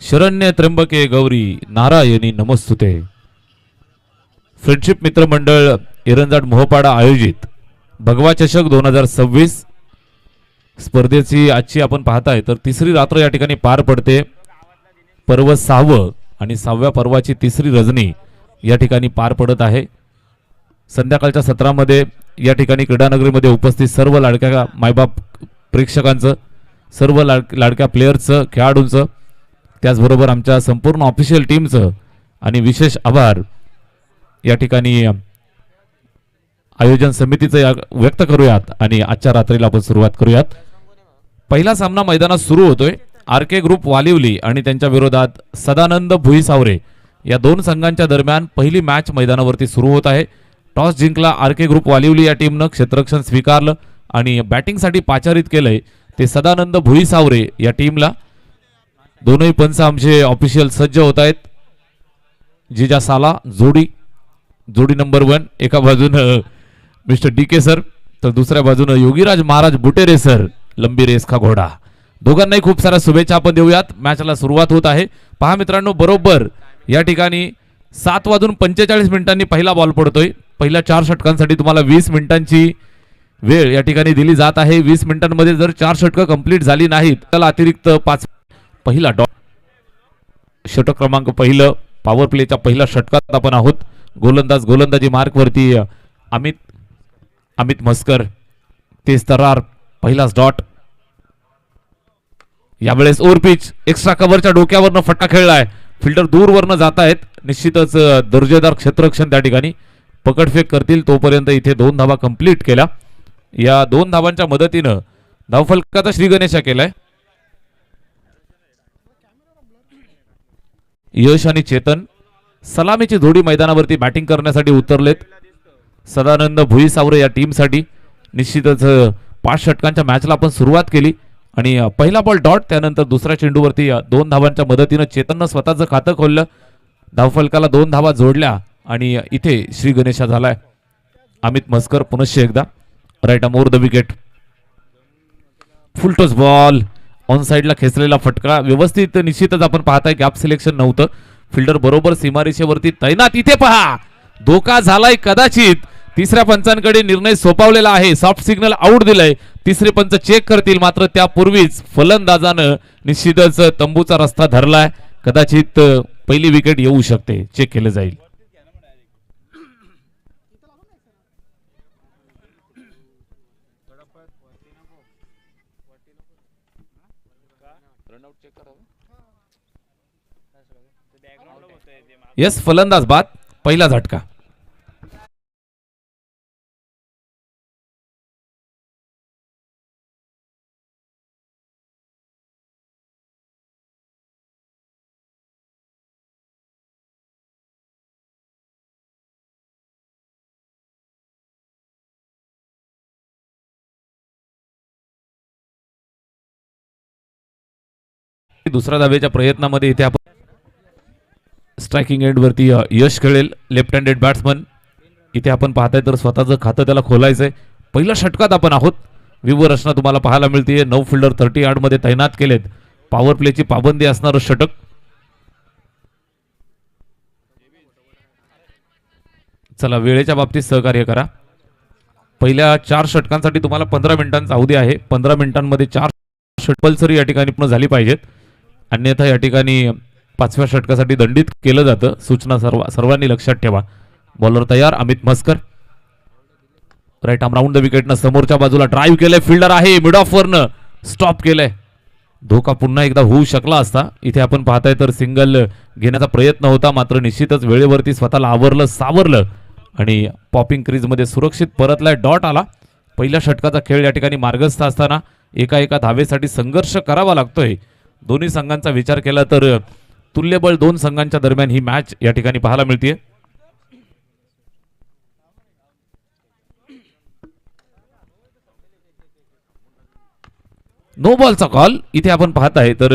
शरण्य त्र्यंबके गौरी नारायणी नमस्तुते. फ्रेंडशिप मित्र मंडळ एरंजाड मोहपाडा आयोजित भगवा चषक 2026 स्पर्धेची आजची आपण पाहताय तर तिसरी रात्र या ठिकाणी पार पडते. पर्व 6वं आणि 6व्या पर्वाची तिसरी रजनी या ठिकाणी पार पडत आहे. संध्याकाळच्या सत्रामध्ये या ठिकाणी क्रीडानगरीमध्ये उपस्थित सर्व लाडक्या मायबाप प्रेक्षकांचं, सर्व लाडक्या प्लेयर्सचं, खेळाडूंचं, त्याचबरोबर आमच्या संपूर्ण ऑफिशियल टीमचं आणि विशेष आभार या ठिकाणी आयोजन समितीचं व्यक्त करूयात आणि आजच्या रात्रीला आपण सुरुवात करूयात. पहिला सामना मैदानात सुरू होतोय. आरके ग्रुप वालिवली आणि त्यांच्या विरोधात सदानंद भुईसावरे या दोन संघांच्या दरम्यान पहिली मॅच मैदानावरती सुरू होत आहे. टॉस जिंकला आरके ग्रुप वालिवली या टीमनं, क्षेत्ररक्षण स्वीकारलं आणि बॅटिंगसाठी पाचारित केलंय ते सदानंद भुईसावरे या टीमला. दोनही पंच आमचे ऑफिशियल सज्ज होत आहेत. जिजा साला जोडी नंबर 1 एका बाजूनं मिस्टर DK सर तर दुसऱ्या बाजूनं योगीराज महाराज बुटेरे सर. लंबी रेस का घोडा. दोघांनाही खूप साऱ्या शुभेच्छा आपण देऊयात. मॅचला सुरुवात होत आहे. पहा मित्रांनो, बरोबर या ठिकाणी 7:45 पहिला बॉल पडतोय. पहिल्या 4 षटकांसाठी तुम्हाला 20 मिनिटांची वेळ या ठिकाणी दिली जात आहे. 20 मिनिटांमध्ये जर 4 षटकं कंप्लीट झाली नाहीत त्याला अतिरिक्त 5. पहिला डॉट षटक क्रमांक पहिलं पॉवर प्लेच्या पहिल्या षटकात आपण आहोत. गोलंदाजी मार्कवरती अमित मस्कर, तेज तरार, पहिलाच डॉट. यावेळेस ओव्हर पिच एक्स्ट्रा कव्हरच्या डोक्यावरनं फटका खेळलाय. फिल्डर दूरवरनं जात आहेत. निश्चितच दर्जेदार क्षेत्ररक्षण त्या ठिकाणी पकडफेक करतील. तोपर्यंत इथे 2 धावा कंप्लीट केल्या. या 2 धावांच्या मदतीनं धावफलकाचा श्री गणेशा केलाय. यश आणि चेतन सलामीची जोडी मैदानावरती बॅटिंग करण्यासाठी उतरलेत. सदानंद भुईसावरे या टीमसाठी निश्चितच 5 षटकांच्या मॅचला आपण सुरुवात केली आणि पहिला बॉल डॉट. त्यानंतर दुसऱ्या चेंडूवरती 2 धावांच्या मदतीनं चेतननं स्वतःचं खातं खोललं. धावफलकाला 2 धावा जोडल्या आणि इथे श्री गणेशा झालाय. अमित मस्कर पुनश्च एकदा right arm over the wicket. Full toss ball on साइडला खेचलेला फटका व्यवस्थित. निश्चितच आपण पाहताय गॅप सिलेक्शन नव्हतं. फिल्डर बरोबर सीमारेषेवरती तैनात. इथे पहा धोका झालाय कदाचित. तिसऱ्या पंचांकडे निर्णय सोपवलेला आहे. सॉफ्ट सिग्नल आउट दिलंय. तिसरे पंच चेक करतील, मात्र त्यापूर्वीच फलंदाजानं निश्चितच तंबूचा रस्ता धरलाय. कदाचित पहिली विकेट येऊ शकते. चेक केलं जाईल. यस, फलंदाज बाद. पहिला झटका. दुसऱ्या धावेच्या प्रयत्नामध्ये इथे आपण स्ट्रायकिंग एंड वरती यश खेळेल, लेफ्ट हँडेड बॅट्समन. इथे आपण पाहताय तर स्वतःचं खातं त्याला खोलायचंय. पहिल्या षटकात आपण आहोत. विवर रचना तुम्हाला पाहायला मिळते. 9 फिल्डर 30 यार्ड मध्ये तैनात केलेत. पॉवर प्लेची पाबंदी असणारं षटक. चला, वेळेच्या बाबतीत सहकार्य करा. पहिल्या 4 षटकांसाठी तुम्हाला 15 मिनिटांचा अवधी आहे. 15 मिनिटांमध्ये 4 षटकं या ठिकाणी पूर्ण झाली पाहिजेत. अन्यथा या ठिकाणी 5व्या षटकासाठी दंडित केलं जातं. सूचना सर्वांनी लक्षात ठेवा. बॉलर तयार. Amit Maskar right arm round the विकेटनं समोरच्या बाजूला ड्राईव्ह केलंय. फिल्डर आहे मिड ऑफ वरनं स्टॉप केलंय. धोका पुन्हा एकदा होऊ शकला असता. इथे आपण पाहताय तर सिंगल घेण्याचा प्रयत्न होता, मात्र निश्चितच वेळेवरती स्वतःला आवरलं, सावरलं आणि पॉपिंग क्रीज मध्ये सुरक्षित परतलाय. डॉट आला. पहिल्या षटकाचा खेळ या ठिकाणी मार्गस्थ असताना एका धावेसाठी संघर्ष करावा लागतोय. दोन्ही संघांचा विचार केला तर तुल्यबळ 2 संघांच्या दरम्यान ही मॅच या ठिकाणी पाहायला मिळते. नो बॉलचा कॉल इथे आपण पाहताय तर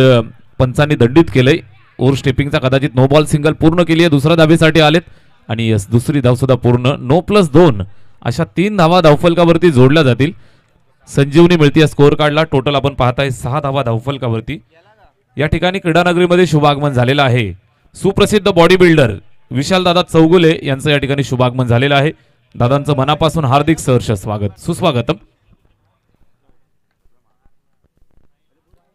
पंचांनी दंडित केलंय. ओव्हर स्टेपिंगचा कदाचित नो बॉल सिंगल पूर्ण केली आहे. दुसऱ्या धावेसाठी आलेत आणि दुसरी धाव सुद्धा पूर्ण. 9+2 अशा 3 धावा धावफलकावरती जोडल्या जातील. संजीवनी मिळते स्कोअर कार्डला. टोटल आपण पाहताय 6 धावा धावफलकावरती. या ठिकाणी क्रीडानगरीमध्ये शुभागमन झालेलं आहे. सुप्रसिद्ध बॉडी बिल्डर विशालदादा चौगुले यांचं या ठिकाणी शुभागमन झालेलं आहे. दादांचं मनापासून हार्दिक सहर्ष स्वागत सुस्वागतम.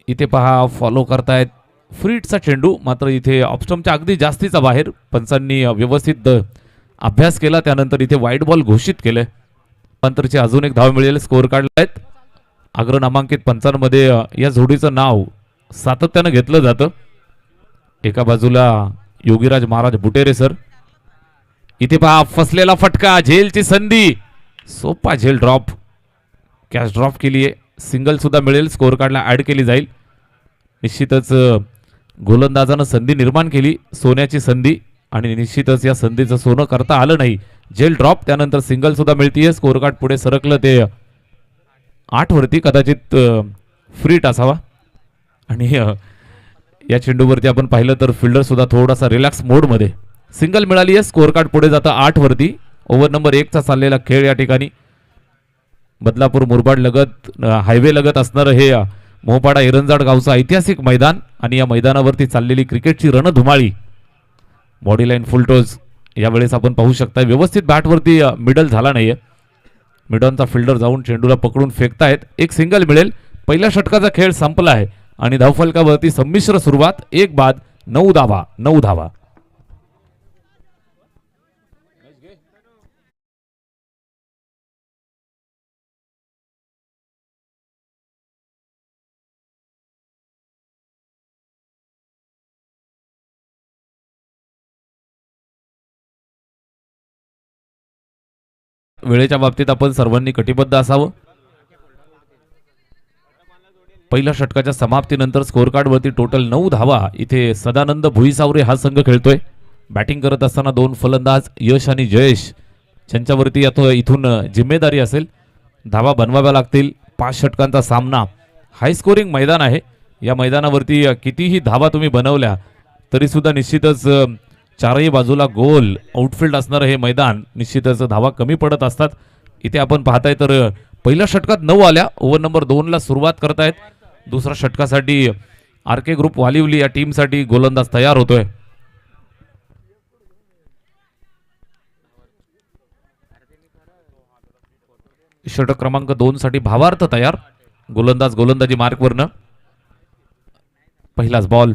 इथे पहा फॉलो करतायत फ्रीटचा चेंडू, मात्र इथे ऑफस्टम्पच्या अगदी जास्तीचा बाहेर. पंचांनी व्यवस्थित अभ्यास केला, त्यानंतर इथे वाईट बॉल घोषित केले. पंतरची अजून एक धाव मिळेल. स्कोअर काढलायत अग्र नामांकित पंचांमध्ये. या जोडीचं नाव सातत्यानं घेतलं जातं. एका बाजूला योगीराज महाराज बुटेरे सर. इथे पहा फसलेला फटका, झेलची संधी, सोपा झेल ड्रॉप, कॅच ड्रॉप केलीये. सिंगल सुद्धा मिळेल. स्कोअर कार्डला ऍड केली जाईल. निश्चितच गोलंदाजानं संधी निर्माण केली, सोन्याची संधी, आणि निश्चितच या संधीचं सोनं करता आलं नाही. झेल ड्रॉप, त्यानंतर सिंगल सुद्धा मिळतीये. स्कोअर कार्ड पुढे सरकलं ते 8 वरती. कदाचित फ्रीट असावा. आणि या चेंडूवरती आपण पाहिलं तर फिल्डर सुद्धा थोडासा रिलॅक्स मोडमध्ये. सिंगल मिळाली आहे. स्कोअर कार्ड पुढे जातं 8 वरती. ओव्हर नंबर 1 चा चाललेला खेळ या ठिकाणी. बदलापूर मुरबाड लगत हायवे लगत असणारं हे मोहपाडा एरंजाड गावचं ऐतिहासिक मैदान, आणि या मैदानावरती चाललेली क्रिकेटची रणधुमाळी. बॉडी लाईन फुलटोज यावेळेस आपण पाहू शकता. व्यवस्थित बॅटवरती मिडल झाला नाहीये. मिडॉनचा फिल्डर जाऊन चेंडूला पकडून फेकतायत. एक सिंगल मिळेल. पहिल्या षटकाचा खेळ संपला आहे आणि धावफलकावरती संमिश्र सुरुवात. 1 बाद 9 धावा. 9 धावा. वेळेच्या बाबतीत आपण सर्वांनी कटिबद्ध असावं. पहिल्या षटकाच्या समाप्तीनंतर स्कोअर कार्डवरती टोटल 9 धावा. इथे सदानंद भुईसावरे हा संघ खेळतोय. बॅटिंग करत असताना 2 फलंदाज यश आणि जयेश यांच्यावरती इथून जिम्मेदारी असेल. धावा बनवाव्या लागतील. 5 षटकांचा सामना. हाय स्कोरिंग मैदान आहे. या मैदानावरती कितीही धावा तुम्ही बनवल्या तरी सुद्धा निश्चितच चारही बाजूला गोल आउटफील्ड असणारं हे मैदान, निश्चितच धावा कमी पडत असतात. इथे आपण पाहताय तर पहिल्या षटकात 9 आल्या. ओव्हर नंबर 2 ला सुरुवात करतायत. दुसऱ्या षटकासाठी आरके ग्रुप वालिवली या टीमसाठी गोलंदाज तयार होतोय. षटक क्रमांक 2 साठी भावार्थ तयार. गोलंदाज गोलंदाजी मार्कवरनं. पहिलाच बॉल.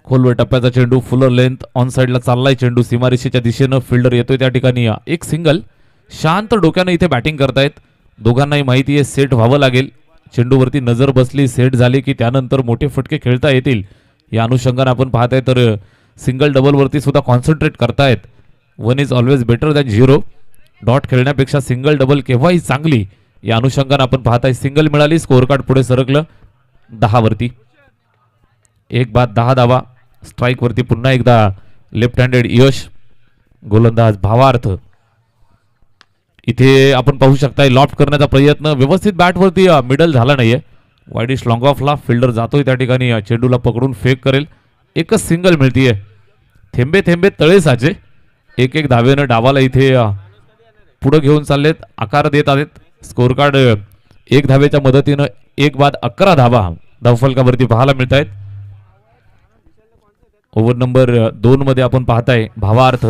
खोलवर टप्प्याचा चेंडू, फुलर लेंथ, ऑन साइडला चाललाय चेंडू सीमारेषेच्या दिशेनं. फिल्डर येतोय त्या ठिकाणी. एक सिंगल. शांत डोक्यानं इथे बॅटिंग करतायत. दोघांनाही माहिती आहे सेट व्हावं लागेल. चेंडूवरती नजर बसली, सेट झाली की त्यानंतर मोठे फटके खेळता येतील. या अनुषंगाने आपण पाहताय तर सिंगल डबल वरती सुद्धा कॉन्सन्ट्रेट करतायत. 1 is always better than 0. Dot खेळण्यापेक्षा सिंगल डबल केव्हाही चांगली. या अनुषंगाने आपण पाहताय सिंगल मिळाली. स्कोअर कार्ड पुढे सरकलं 10 वरती. 1 बाद 10 धावा. स्ट्राईक वरती पुन्हा एकदा लेफ्ट हँडेड यश. गोलंदाज भावार्थ. इथे आपण पाहू शकता लॉफ्ट करण्याचा प्रयत्न. व्यवस्थित बॅटवरती मिडल झाला नाहीये. वाईडिश लॉंग ऑफला फिल्डर जातोय त्या ठिकाणी. चेंडूला पकडून फेक करेल. एकच सिंगल मिळतीये. थेंबे थेंबे तळे साचे. 1-1 धावेनं डावाला इथे पुढे घेऊन चाललेत. आकार देत आहेत. स्कोअर कार्ड 1 धावेच्या मदतीनं 1 बाद 11 धावा धावफलकावरती पाहायला मिळत आहेत. ओव्हर नंबर 2 मध्ये आपण पाहताय भावार्थ.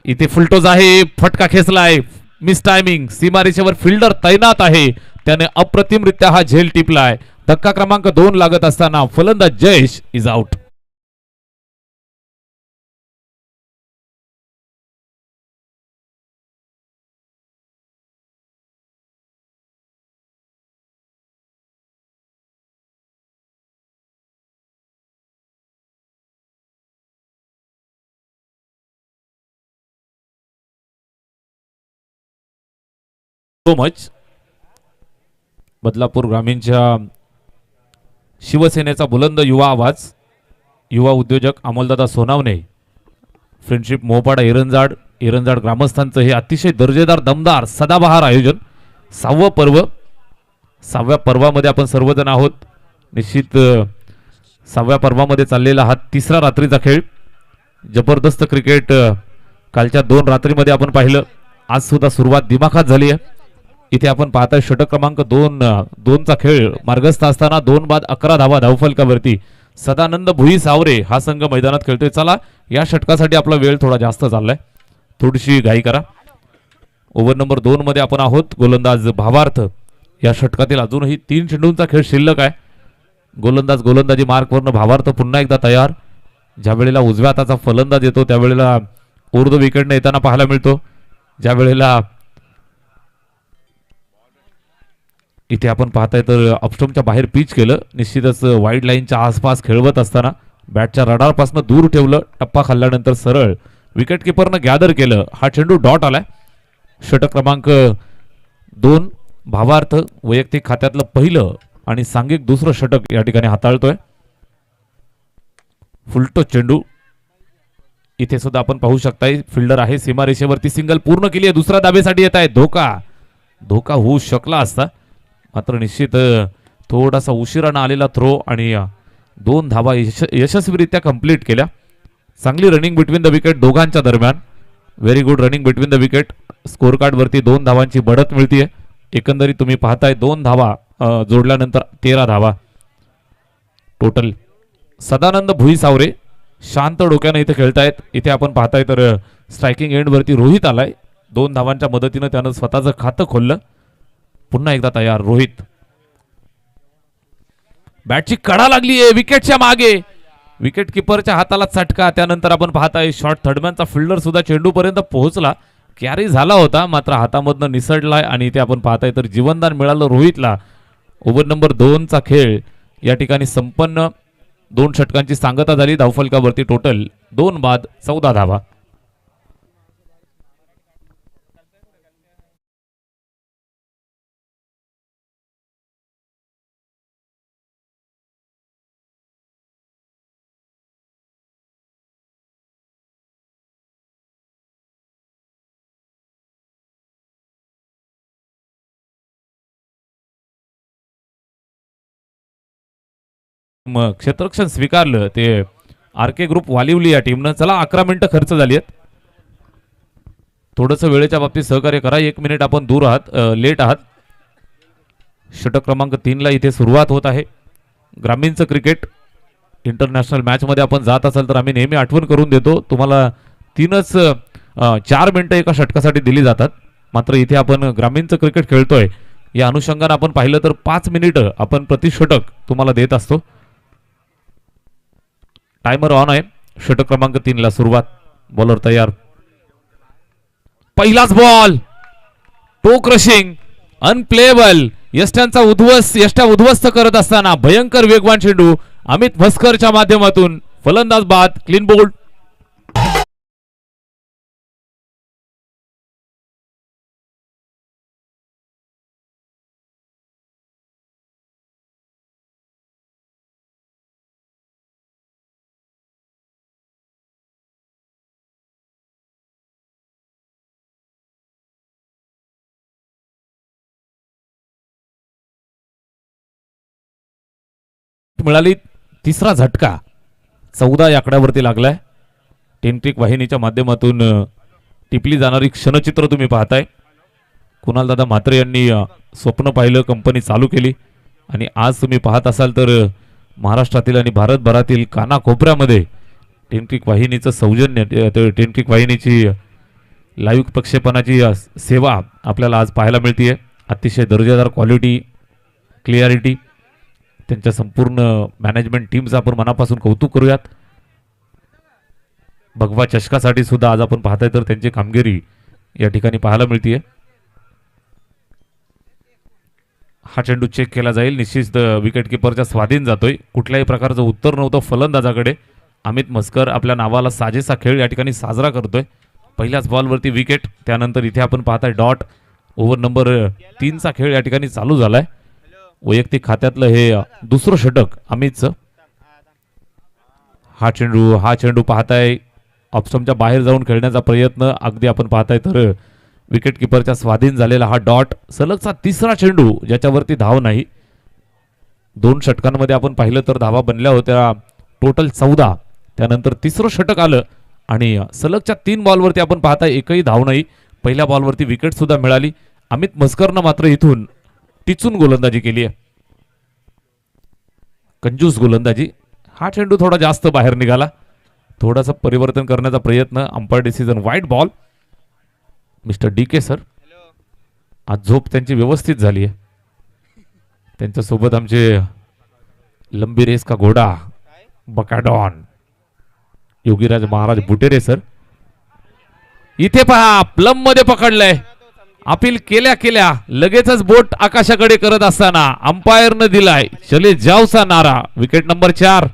इथे फुलटोज आहे. फटका खेचलाय. Miss timing. सीमारेषेवर फिल्डर तैनात आहे. त्याने अप्रतिमरित्या हा झेल टिपलाय. धक्का क्रमांक 2 लागत असताना फलंदाज Jayesh is out. So much. Badlapur ग्रामीणच्या शिवसेनेचा बुलंद युवा आवाज. युवा उद्योजक अमोलदादा सोनावणे. फ्रेंडशिप मोहपाडा एरंजाड. एरंजाड ग्रामस्थांचं हे अतिशय दर्जेदार दमदार सदाबहार आयोजन. 6वं पर्व. 6व्या पर्वामध्ये आपण सर्वजण आहोत. निश्चित 6व्या पर्वामध्ये चाललेला हा 3रा रात्रीचा खेळ. जबरदस्त क्रिकेट कालच्या 2 रात्रीमध्ये आपण पाहिलं. आज सुद्धा सुरुवात दिमाखात झाली आहे. इथे आपण पाहताय षटक क्रमांक 2चा खेळ मार्गस्थ असताना 2 बाद 11 धावा धावफलकावरती सदानंद भुई सावरे हा संघ मैदानात खेळतोय. चला या षटकासाठी आपला वेळ थोडा जास्त चाललाय, थोडीशी घाई करा. ओव्हर नंबर 2 मध्ये आपण आहोत. गोलंदाज भावार्थ. या षटकातील अजूनही 3 चेंडूंचा खेळ शिल्लक आहे. गोलंदाजी मार्कवरनं भावार्थ पुन्हा एकदा तयार. ज्या वेळेला उजव्या हाताचा फलंदाज येतो त्यावेळेला ऊर्ध विकेटने येताना पाहायला मिळतो. ज्या वेळेला इथे आपण पाहताय तर अपस्टम्पच्या बाहेर पिच केलं, निश्चितच वाईड लाईनच्या आसपास खेळवत असताना बॅटच्या रडारपासून दूर ठेवलं. टप्पा खाल्ल्यानंतर सरळ विकेट किपरनं गॅदर केलं. हा चेंडू डॉट आलाय. षटक क्रमांक 2 भावार्थ वैयक्तिक खात्यातलं पहिलं आणि सांघिक दुसरं षटक या ठिकाणी हाताळतोय. फुलटो चेंडू. इथे सुद्धा आपण पाहू शकताय फिल्डर आहे सीमारेषेवरती, सिंगल पूर्ण केली आहे. दुसऱ्या धाबेसाठी येत आहे. धोका होऊ शकला असता, मात्र निश्चित थोडासा उशिरानं आलेला थ्रो आणि 2 धावा यशस्वीरित्या कंप्लीट केल्या. चांगली रनिंग बिटवीन द विकेट दोघांच्या दरम्यान. Very good running between the wicket. Score card वरती 2 धावांची बढत मिळतीये. एकंदरीत तुम्ही पाहताय 2 धावा जोडल्यानंतर 13 धावा टोटल. सदानंद भुई सावरे शांत डोक्याने इथे खेळतायत. इथे आपण पाहताय तर स्ट्रायकिंग एंड वरती रोहित आलाय. 2 धावांच्या मदतीनं त्यानं स्वतःचं खातं खोललं. पुन्हा एकदा तयार रोहित. बॅटची कडा लागली आहे विकेटच्या मागे. विकेट किपरच्या हाताला चटका. त्यानंतर आपण पाहताय शॉर्ट थर्डमॅनचा फिल्डर सुद्धा चेंडू पर्यंत पोहोचला. कॅरी झाला होता मात्र हातामधनं निसटलाय आणि इथे आपण पाहताय तर जीवनदान मिळालं रोहितला. ओव्हर नंबर 2चा खेळ या ठिकाणी संपन्न. 2 षटकांची सांगता झाली. धावफलकावरती टोटल 2 बाद 14 धावा. मग क्षेत्ररक्षण स्वीकारलं ते आरके ग्रुप वालिवली या टीमनं. चला 11 मिनिटं खर्च झाली आहेत. थोडंसं वेळेच्या बाबतीत सहकार्य करा. 1 मिनिट आपण दूर आहात, लेट आहात. षटक क्रमांक 3 ला इथे सुरुवात होत आहे. ग्रामीणचं क्रिकेट इंटरनॅशनल मॅच मध्ये आपण जात असाल तर आम्ही नेहमी आठवण करून देतो तुम्हाला 4 मिनिटं एका षटकासाठी दिली जातात. मात्र इथे आपण ग्रामीणचं क्रिकेट खेळतोय या अनुषंगाने आपण पाहिलं तर 5 मिनिटं आपण प्रति षटक तुम्हाला देत असतो. टाइमर ऑन आहे. षटक क्रमांक 3 ला सुरुवात. बॉलर तयार. पहिलाच बॉल. टो क्रशिंग अनप्लेबल. यष्ट्या उद्ध्वस्त करत असताना भयंकर वेगवान चेंडू अमित म्हस्करच्या माध्यमातून फलंदाज बाद. Clean bowled. मिळाली. तिसरा झटका 14 या आकड्यावरती लागलाय. टेनट्रिक वाहिनीच्या माध्यमातून टिपली जाणारी क्षणचित्र तुम्ही पाहताय. कुणाल दादा म्हात्रे यांनी स्वप्न पाहिलं, कंपनी चालू केली आणि आज तुम्ही पाहत असाल तर महाराष्ट्रातील आणि भारतभरातील कानाकोपऱ्यामध्ये टेनट्रिक वाहिनीचं सौजन्य, टेनट्रिक वाहिनीची लाईव्ह प्रक्षेपणाची सेवा आपल्याला आज पाहायला मिळते. अतिशय दर्जेदार क्वालिटी, क्लिअरिटी. त्यांच्या संपूर्ण मॅनेजमेंट टीमचं आपण मनापासून कौतुक करूयात. भगवा चषकासाठी सुद्धा आज आपण पाहताय तर त्यांची कामगिरी या ठिकाणी पाहायला मिळते. हा चेंडू चेक केला जाईल. निश्चित विकेट किपरच्या स्वाधीन जातोय. कुठल्याही प्रकारचं उत्तर नव्हतं फलंदाजाकडे. अमित म्हस्कर आपल्या नावाला साजेसा खेळ या ठिकाणी साजरा करतोय. पहिल्याच बॉलवरती विकेट. त्यानंतर इथे आपण पाहताय डॉट. ओव्हर नंबर 3चा खेळ या ठिकाणी चालू झालाय. वैयक्तिक खात्यातलं हे दुसरं षटक अमितचं. हा चेंडू पाहताय ऑप्शनच्या बाहेर जाऊन खेळण्याचा प्रयत्न. अगदी आपण पाहताय तर विकेट किपरच्या स्वाधीन झालेला हा डॉट. सलगचा तिसरा चेंडू ज्याच्यावरती धाव नाही. 2 षटकांमध्ये आपण पाहिलं तर धावा बनल्या होत्या टोटल 14. त्यानंतर तिसरं षटक आलं आणि सलगच्या 3 बॉलवरती आपण पाहताय एकही धाव नाही. पहिल्या बॉलवरती विकेट सुद्धा मिळाली. अमित मस्करनं मात्र इथून टिचून गोलंदाजी केली आहे. कंजूस गोलंदाजी. हा चेंडू थोडा जास्त बाहेर निघाला. थोडासा परिवर्तन करण्याचा प्रयत्न. अंपायर डिसिजन वाईट बॉल. मिस्टर DK सर, आज झोप त्यांची व्यवस्थित झाली आहे. त्यांच्यासोबत आमचे लंबी रेस का घोडा बकाडॉन योगीराज महाराज बुटेरे सर. इथे पहा प्लम मध्ये पकडलंय. अपील केल्या केल्या लगेचच बोट आकाशाकडे करत असताना अंपायरनं दिलाय चले जावचा नारा. Wicket number 4.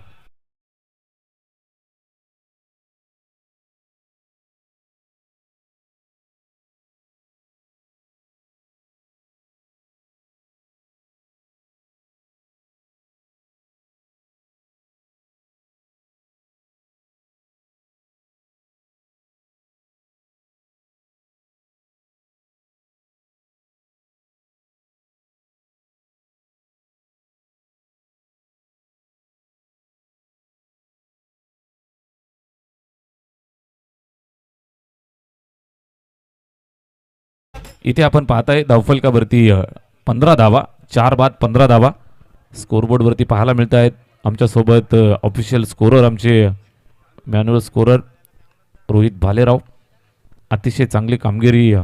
इथे आपण पाहताय धावफलकावरती 15 धावा. 4 बाद 15 धावा स्कोरबोर्ड वरती पाहायला मिळत आहेत. आमच्या सोबत ऑफिशियल स्कोरर आमचे मॅन्युअल स्कोरर रोहित भालेराव. अतिशय चांगली कामगिरी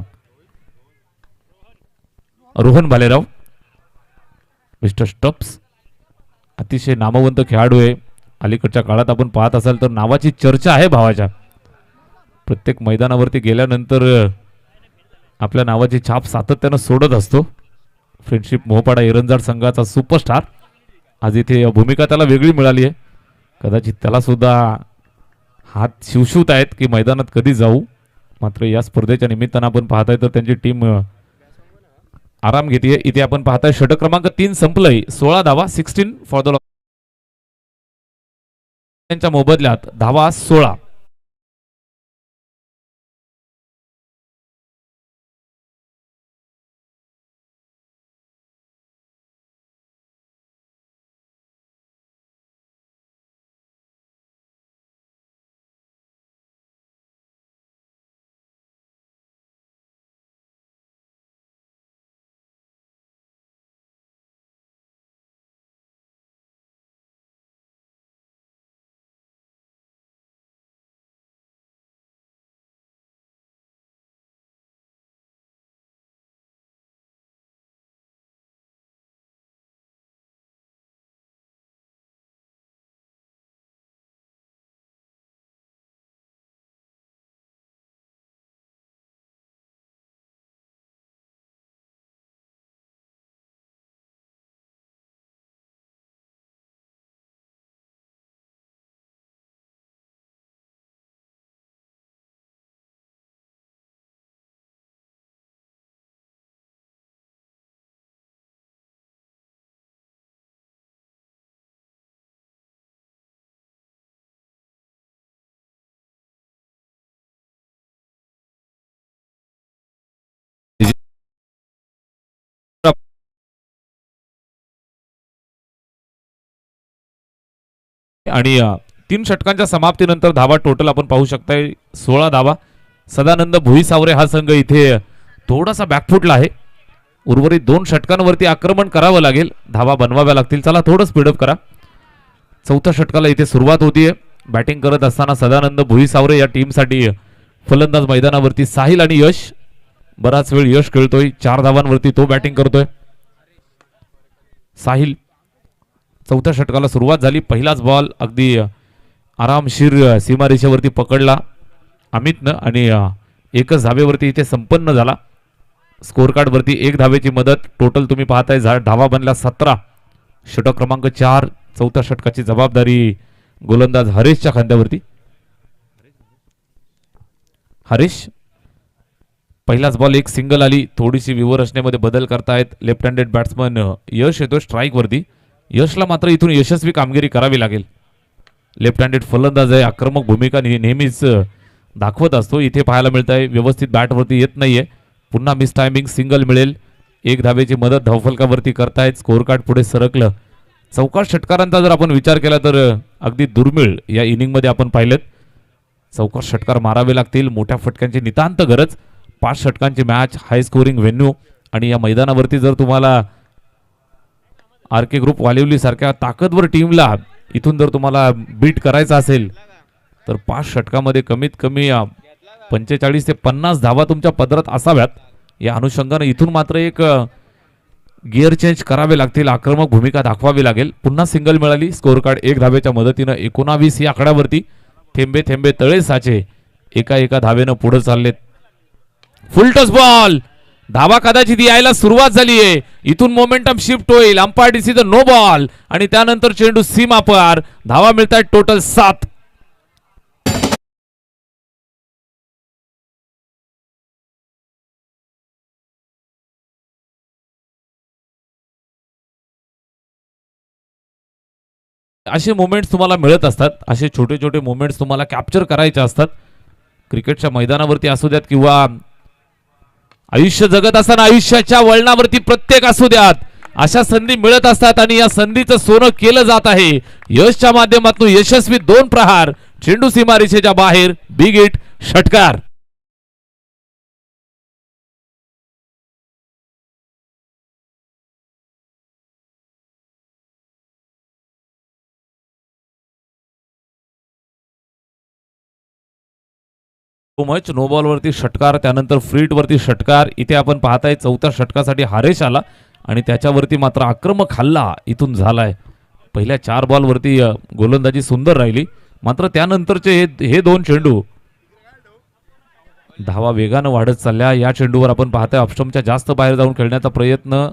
रोहन भालेराव. मिस्टर स्टप्स अतिशय नामवंत खेळाडू आहे. अलीकडच्या काळात आपण पाहत असाल तर नावाची चर्चा आहे भावाच्या. प्रत्येक मैदानावरती गेल्यानंतर आपल्या नावाची छाप सातत्यानं सोडत असतो. फ्रेंडशिप मोहपाडा एरंजाड संघाचा सुपरस्टार. आज इथे भूमिका त्याला वेगळी मिळाली आहे. कदाचित त्याला सुद्धा हात शिवशिवत आहेत की मैदानात कधी जाऊ. मात्र या स्पर्धेच्या निमित्तानं आपण पाहताय तर त्यांची टीम आराम घेते. इथे आपण पाहताय षटक क्रमांक 3 संपलंय. 16 धावा 16 फॉर द त्यांच्या मोबदल्यात धावा 16. आणि 3 षटकांच्या समाप्तीनंतर धावा टोटल आपण पाहू शकताय 16 धावा. सदानंद भुईसावरे हा संघ इथे थोडासा बॅकफुटला आहे. उर्वरित 2 षटकांवरती आक्रमण करावं लागेल. धावा बनवाव्या लागतील. चला थोडं स्पीडअप करा. 4थ्या षटकाला इथे सुरुवात होतीये. बॅटिंग करत असताना सदानंद भुईसावरे या टीमसाठी फलंदाज मैदानावरती साहिल आणि यश. बराच वेळ यश खेळतोय. 4 धावांवरती तो बॅटिंग करतोय. साहिल 4थ्या षटकाला सुरुवात झाली. पहिलाच बॉल अगदी आरामशीर सीमारेषेवरती पकडला अमितनं आणि एकच धावेवरती इथे संपन्न झाला. स्कोर कार्ड वरती 1 धावेची मदत. टोटल तुम्ही पाहताय धावा बनल्या 17. षटक क्रमांक 4. 4थ्या षटकाची जबाबदारी गोलंदाज हरेशच्या खांद्यावरती. हरेश पहिलाच बॉल एक सिंगल आली. थोडीशी विवर रचनेमध्ये बदल करतायत लेफ्ट हँडेड बॅट्समन यश येतो स्ट्राईक वरती. यशला मात्र इथून यशस्वी कामगिरी करावी लागेल. लेफ्ट हँडेड फलंदाज आहे. आक्रमक भूमिका नेहमीच दाखवत असतो. इथे पाहायला मिळत आहे व्यवस्थित बॅटवरती येत नाहीये. पुन्हा मिस टायमिंग सिंगल मिळेल. 1 धावेची मदत धावफलकावरती करतायत. स्कोर कार्ड पुढे सरकलं. चौकार षटकारांचा जर आपण विचार केला तर अगदी दुर्मिळ या इनिंगमध्ये आपण पाहिलेत. चौकार षटकार मारावे लागतील. मोठ्या फटक्यांची नितांत गरज. 5 षटकांची मॅच. हाय स्कोरिंग व्हेन्यू. आणि या मैदानावरती जर तुम्हाला आर के ग्रुप वालिवली सारख्या ताकदवर टीमला इथून जर तुम्हाला बीट करायचा असेल तर 5 षटकामध्ये कमीत कमी 45 ते 50 धावा तुमच्या पदरात असाव्यात. या अनुषंगाने इथून मात्र एक गिअर चेंज करावे लागतील, आक्रमक भूमिका दाखवावी लागेल. पुन्हा सिंगल मिळाली, स्कोर कार्ड 1 धावेच्या मदतीनं 19 या आकड्यावरती. थेंबे थेंबे तळे साचे, एका एका धावेनं पुढे चाललेत. फुल टच बॉल, धावा कदाचित यायला सुरुवात झाली आहे. इथून मोमेंटम शिफ्ट होईल. अंपायर डिसिजन नो बॉल आणि त्यानंतर चेंडू सीमा पार. धावा मिळतात टोटल 7. असे मोमेंट्स तुम्हाला मिळत असतात, असे छोटे छोटे मोमेंट्स तुम्हाला कॅप्चर करायचे असतात. क्रिकेटच्या मैदानावरती असू द्यात किंवा आयुष्य जगत असताना आयुष्याच्या वळणावरती प्रत्येक असू द्यात, अशा संधी मिळत असतात आणि या संधीचं सोनं केलं जात आहे. यशच्या माध्यमातून यशस्वी 2 प्रहार. चेंडू सीमारेषेच्या बाहेर. बिग हिट, षटकार. मच नो बॉल वरती षटकार, त्यानंतर फ्रीट वरती षटकार. इथे आपण पाहताय 4थ्या षटकासाठी हारेश आला आणि त्याच्यावरती मात्र आक्रमक हल्ला इथून झालाय. पहिल्या 4 बॉल वरती गोलंदाजी सुंदर राहिली, मात्र त्यानंतरचे हे 2 चेंडू धावा वेगानं वाढत चालल्या. या चेंडूवर आपण पाहताय ऑप्शनच्या जास्त बाहेर जाऊन खेळण्याचा प्रयत्न.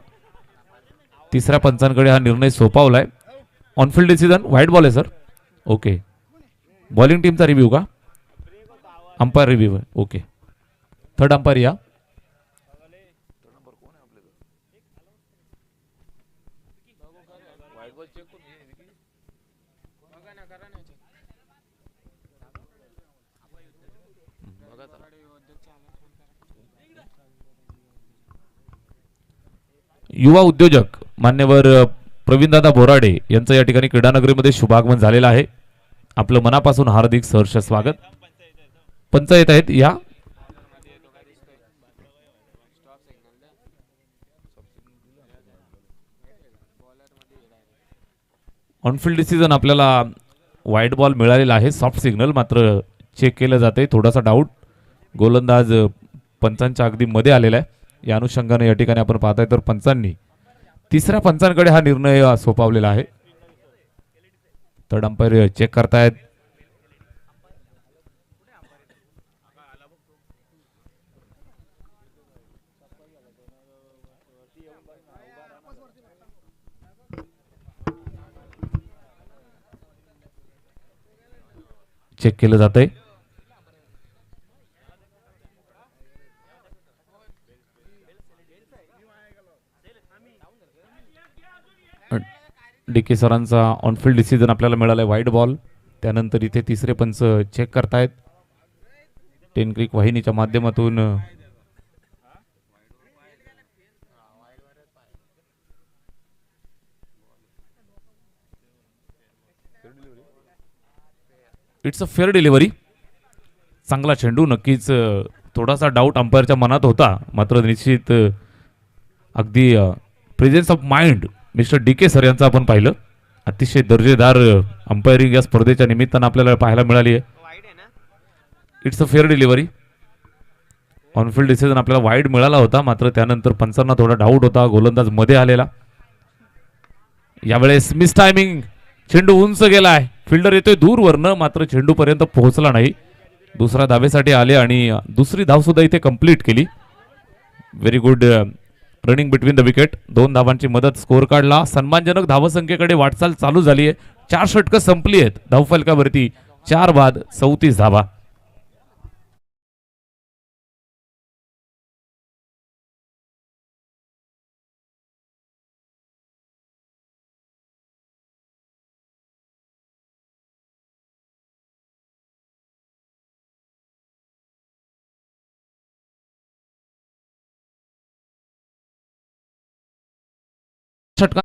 तिसऱ्या पंचांकडे हा निर्णय सोपावलाय. ऑनफिल्ड डिसिजन, व्हाईट बॉल आहे सर. ओके, बॉलिंग टीमचा रिव्ह्यू का? अंपायर रिव्ह्यू आहे. ओके, थर्ड अंपायर या. युवा उद्योजक मान्यवर प्रवीणदादा बोराडे यांचं या ठिकाणी क्रीडानगरीमध्ये शुभागमन झालेलं आहे. आपलं मनापासून हार्दिक सहर्ष स्वागत. पंच येत आहेत या. ऑनफिल्ड डिसिजन आपल्याला वाईट बॉल मिळालेला आहे. सॉफ्ट सिग्नल मात्र चेक केलं जाते. थोडासा डाऊट गोलंदाज पंचांच्या अगदी मध्ये आलेला आहे. या अनुषंगाने या ठिकाणी आपण पाहताय तर पंचांनी तिसऱ्या पंचांकडे हा निर्णय सोपावलेला आहे. थर्ड अंपायर चेक करतायत. चेक केलं जातंय. डीके सरांचा ऑनफिल्ड डिसिजन आपल्याला मिळालाय व्हाईट बॉल. त्यानंतर इथे तिसरे पंच चेक करतायत. टेन क्रिक वाहिनीच्या माध्यमातून इट्स अ फेअर डिलिव्हरी. चांगला चेंडू. नक्कीच थोडासा डाऊट अंपायरच्या मनात होता, मात्र निश्चित अगदी presence of mind mister DK sir यांचं आपण पाहिलं. अतिशय दर्जेदार अंपायरिंग या स्पर्धेच्या निमित्तानं आपल्याला पाहायला मिळाली आहे. It's a fair delivery. On-field decision आपल्याला वाईड मिळाला होता, मात्र त्यानंतर पंचांना थोडा डाऊट होता. गोलंदाज मध्ये आलेला. यावेळेस मिस टायमिंग. चेंडू उंच गेलाय. फिल्डर येतोय दूरवरनं, मात्र चेंडू पर्यंत पोहोचला नाही. दुसऱ्या धावेसाठी आले आणि दुसरी धाव सुद्धा इथे कंप्लीट केली. Very good running between the wicket. 2 धावांची मदत स्कोर काढला. सन्मानजनक धावसंख्येकडे वाटचाल चालू झाली आहे. 4 षटकं संपली आहेत धावफलकावरती. 4 बाद 34 धावा. षटका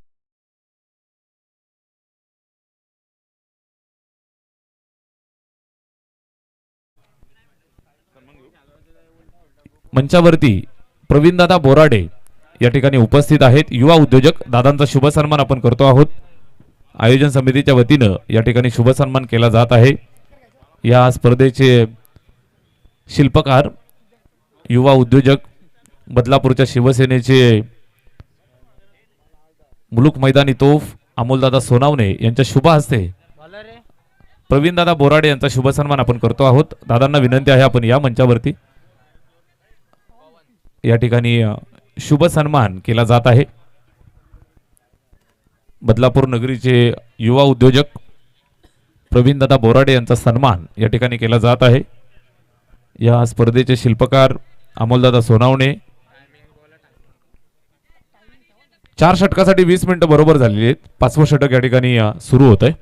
मंचावरती प्रवीणदादा बोराडे या ठिकाणी उपस्थित आहेत. युवा उद्योजक दादांचा शुभ सन्मान आपण करतो आहोत. आयोजन समितीच्या वतीनं या ठिकाणी शुभ सन्मान केला जात आहे. या स्पर्धेचे शिल्पकार युवा उद्योजक बदलापूरच्या शिवसेनेचे मुलुक मैदानी तोफ अमोलदादा सोनावणे यांच्या शुभ हस्ते प्रवीणदादा बोराडे यांचा शुभ सन्मान आपण करतो आहोत. दादांना विनंती आहे आपण या मंचावरती या ठिकाणी शुभ सन्मान केला जात आहे. बदलापूर नगरीचे युवा उद्योजक प्रवीणदादा बोराडे यांचा सन्मान या ठिकाणी केला जात आहे. या स्पर्धेचे शिल्पकार अमोलदादा सोनावणे. 4 षटकासाठी 20 मिनिटं बरोबर झालेली आहेत. 5वं षटक या ठिकाणी सुरू होत आहे.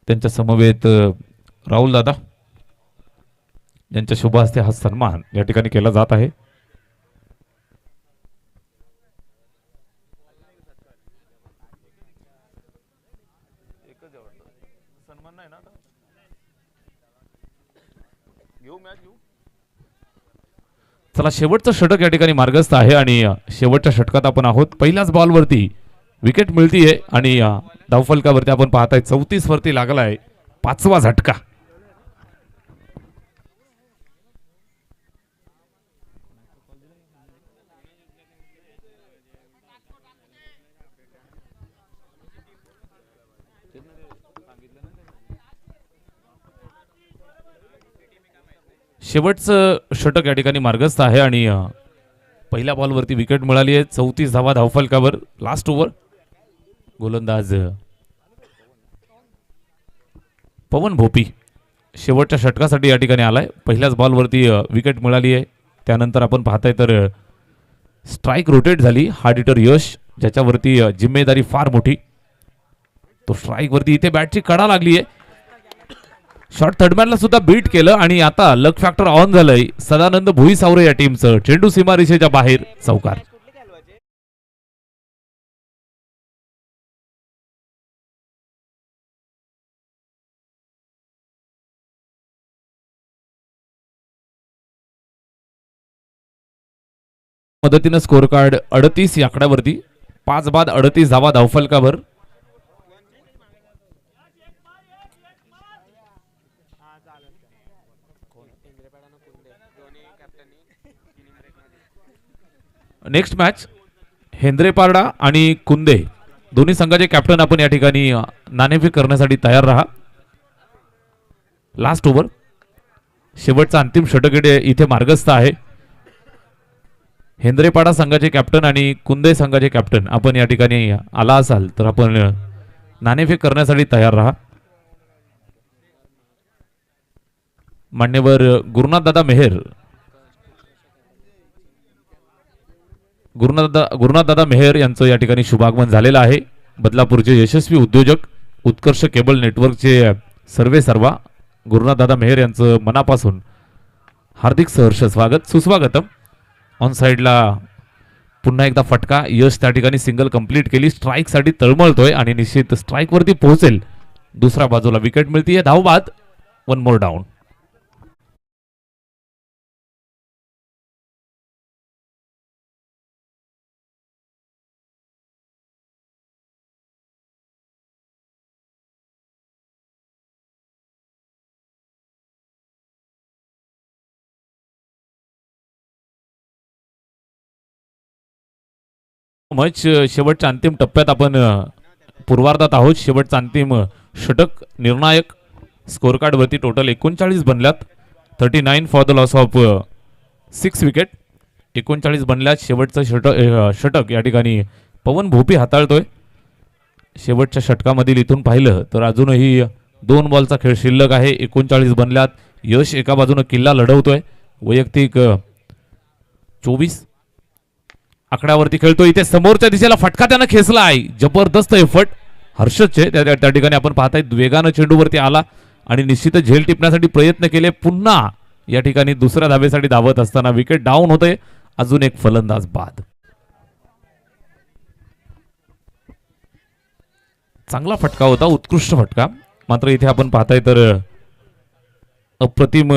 त्यांच्या समवेत राहुल दादा यांच्या शुभ हस्ते हा सन्मान या ठिकाणी केला जात आहे. चला शेवटचं षटक या ठिकाणी मार्गस्थ आहे आणि शेवटच्या षटकात आपण आहोत. पहिल्याच बॉलवरती विकेट मिळतीये आणि धावफलकावरती आपण पाहताय 34 वरती लागलाय 5वा झटका. शेवटचं षटक या ठिकाणी मार्गस्थ आहे आणि पहिल्या बॉलवरती विकेट मिळाली आहे. 34 धावा धावफलकावर. Last over. गोलंदाज पवन भोपी शेवटच्या षटकासाठी या ठिकाणी आलाय. पहिल्याच बॉलवरती विकेट मिळाली आहे. त्यानंतर आपण पाहताय तर स्ट्राईक रोटेट झाली. हार्ड हिटर यश ज्याच्यावरती जिम्मेदारी फार मोठी. तो स्ट्राईक वरती इथे बॅटची कडा लागली आहे. शॉर्ट थर्डमॅनला सुद्धा बीट केलं आणि आता लक फॅक्टर ऑन झालंय. सदानंद भुईसावरे या टीमचं. चेंडू सीमारेषेच्या बाहेर चौकार. मदतीनं स्कोर कार्ड 38 या आकड्यावरती. 5 बाद 38 धावा धावफलकावर. नेक्स्ट मॅच हेंद्रेपारडा आणि कुंदे दोन्ही संघाचे कॅप्टन आपण या ठिकाणी नाणेफेक करण्यासाठी तयार राहा. Last over. शेवटचा अंतिम षटक इथे मार्गस्थ आहे. हेंद्रेपाडा संघाचे कॅप्टन आणि कुंदे संघाचे कॅप्टन आपण या ठिकाणी आला असाल तर आपण नाणेफेक करण्यासाठी तयार राहा. मान्यवर गुरुनाथदादा मेहर गुरुनाथदादा मेहर यांचं या ठिकाणी शुभागमन झालेलं आहे. बदलापूरचे यशस्वी उद्योजक उत्कर्ष केबल नेटवर्कचे सर्वेसर्वा गुरुनाथदादा मेहर यांचं मनापासून हार्दिक सहर्ष स्वागत सुस्वागतम. ऑन साइडला पुन्हा एकदा फटका. यश त्या ठिकाणी सिंगल कंप्लीट केली. स्ट्राईक साठी तळमळतोय आणि निश्चित स्ट्राईक वरती पोहोचेल. दुसऱ्या बाजूला विकेट मिळतीये. धाव बाद. 1 मोर डाऊन. मॅच शेवटच्या अंतिम टप्प्यात आपण पूर्वार्धात आहोत. शेवटचा अंतिम षटक निर्णायक. स्कोर कार्ड वरती total 39 बनल्यात. 39 for the loss of 6 wicket. 39 बनल्यात. शेवटचं षटक या ठिकाणी पवन भोपी हाताळतोय. शेवटच्या षटकामधील इथून पाहिलं तर अजूनही 2 बॉलचा खेळ शिल्लक आहे. 39 बनल्यात. यश एका बाजूने किल्ला लढवतोय. वैयक्तिक 24 आकड्यावरती खेळतोय. इथे समोरच्या दिशेला फटका त्यानं खेचला आहे. जबरदस्त एफर्ट हर्षदचे त्या ठिकाणी आपण पाहताय. वेगानं चेंडूवरती आला आणि निश्चितच झेल टिपण्यासाठी प्रयत्न केले. पुन्हा या ठिकाणी दुसऱ्या धावेसाठी धावत असताना विकेट डाऊन होते. अजून एक फलंदाज बाद. चांगला फटका होता. उत्कृष्ट फटका. मात्र इथे आपण पाहताय तर अप्रतिम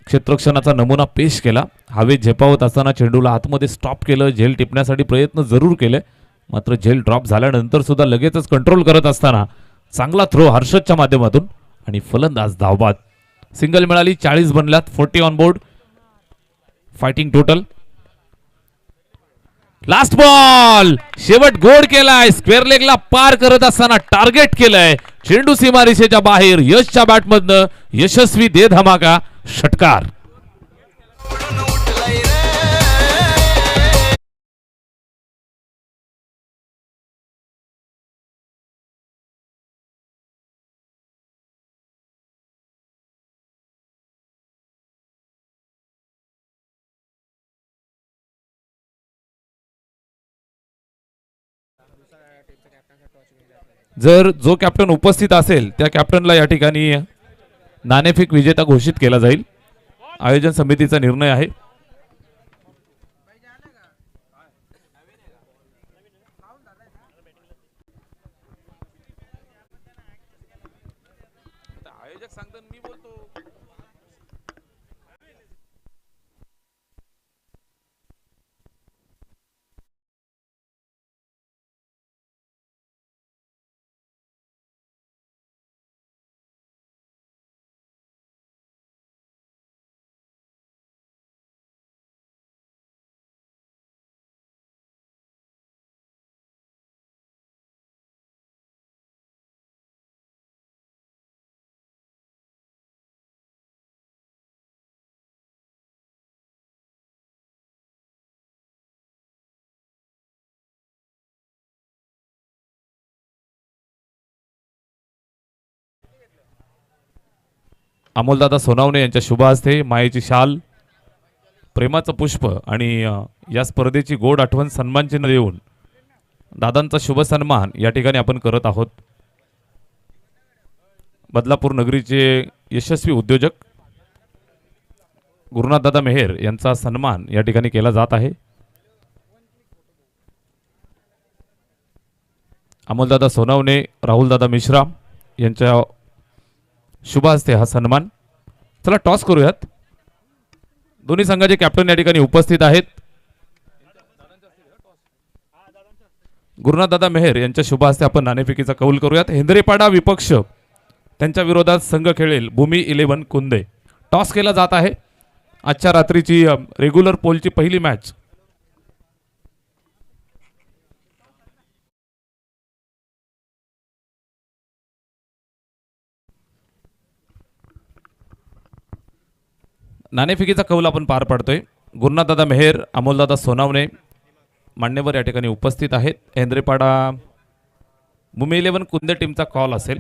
क्षेत्ररक्षणाचा नमुना पेश केला. हवेत झेपावत असताना चेंडूला आतमध्ये स्टॉप केलं. झेल टिपण्यासाठी प्रयत्न जरूर केले, मात्र झेल ड्रॉप झाल्यानंतर सुद्धा लगेचच कंट्रोल करत असताना चांगला थ्रो हर्षदच्या माध्यमातून आणि फलंदाज धावबाद. सिंगल मिळाली. 40 बनल्यात. 40 on board. Fighting total. Last ball. शेवट गोड केलाय. स्क्वेअर लेगला पार करत असताना टार्गेट केलंय. चेंडू सीमारेषेच्या बाहेर. यशच्या बॅटमधनं यशस्वी दे धमाका षटकार. जर जो कॅप्टन उपस्थित असेल त्या कॅप्टनला या ठिकाणी नाणेफेक विजेता घोषित केला जाईल. आयोजन समितीचा निर्णय आहे. आयोजक सांगतात, मी बोलतो. अमोलदादा सोनावणे यांच्या शुभ हस्ते मायेची शाल, प्रेमाचं पुष्प आणि या स्पर्धेची गोड आठवण सन्मान चिन्ह देऊन दादांचा शुभ सन्मान या ठिकाणी आपण करत आहोत. बदलापूर नगरीचे यशस्वी उद्योजक गुरुनाथदादा मेहेर यांचा सन्मान या ठिकाणी केला जात आहे. अमोलदादा सोनावणे, राहुलदादा मिश्रा यांच्या शुभ हस्ते हा सन्मान. चला टॉस करूयात. दोन्ही संघाचे कॅप्टन या ठिकाणी उपस्थित आहेत. गुरुनाथदादा मेहेर यांच्या शुभ हस्ते आपण नाणेफेकीचा कौल करूयात. हेंद्रेपाडा विपक्ष त्यांच्या विरोधात संघ खेळेल भूमी 11 कुंदे. टॉस केला जात आहे. आजच्या रात्रीची रेग्युलर पोलची पहिली मॅच. नाणेफेकीचा कौल आपण पार पाडतोय. गुरुनाथदादा मेहेर, अमोलदादा सोनावणे मान्यवर या ठिकाणी उपस्थित आहेत. हेंद्रेपाडा भूमी 11 कुंदे टीमचा कॉल असेल.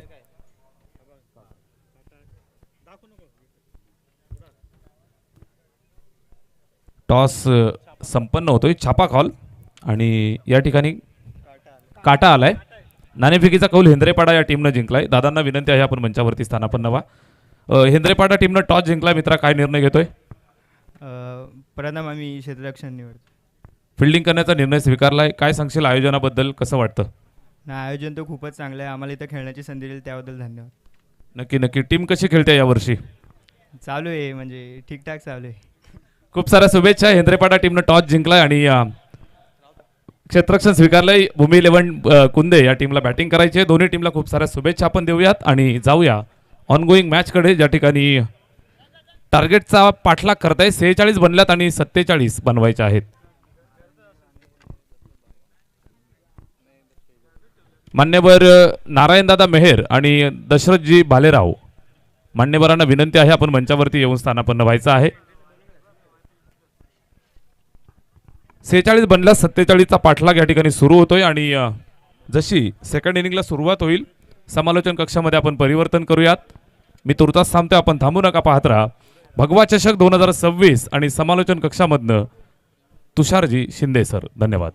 टॉस संपन्न होतोय. छापा कॉल आणि या ठिकाणी काटा आलाय. नाणेफेकीचा कौल हेंद्रेपाडा या टीमनं जिंकलाय. दादांना विनंती आहे आपण मंचावरती स्थानापन्न व्हा. हेंद्रेपाडा टीमनं टॉस जिंकला. मित्रा, काय निर्णय घेतोय? प्रथम आम्ही क्षेत्ररक्षण निवडतो. फिल्डिंग करण्याचा निर्णय स्वीकारलाय. काय सांगशील आयोजनाबद्दल, कसं वाटतं? आयोजन तर खूपच चांगलं आहे. आम्हाला इथं खेळण्याची संधी दिली त्याबद्दल धन्यवाद. नक्की नक्की. टीम कशी खेळते यावर्षी? चालू आहे, म्हणजे ठीकठाक चालू आहे. खूप साऱ्या शुभेच्छा. हेंद्रेपाडा टीमनं टॉस जिंकलाय आणि क्षेत्ररक्षण स्वीकारलंय. भूमी 11 कुंदे या टीमला बॅटिंग करायची आहे. दोन्ही टीमला खूप साऱ्या शुभेच्छा आपण देऊयात आणि जाऊया ऑनगोईंग मॅचकडे, ज्या ठिकाणी टार्गेटचा पाठलाग करताय. 46 बनल्यात आणि 47 बनवायचे आहेत. मान्यवर नारायणदादा मेहेर आणि दशरथजी भालेराव मान्यवरांना विनंती आहे आपण मंचावरती येऊन स्थानापन्न व्हायचं आहे. 46 बनल्या 47चा पाठलाग या ठिकाणी सुरू होतोय आणि जशी सेकंड इनिंगला सुरुवात होईल समालोचन कक्षामध्ये आपण परिवर्तन करूयात. मी तुर्तास थांबतोय, आपण थांबू नका, पाहत राहा भगवा चषक 2026 आणि समालोचन कक्षामधनं तुषारजी शिंदे सर. धन्यवाद.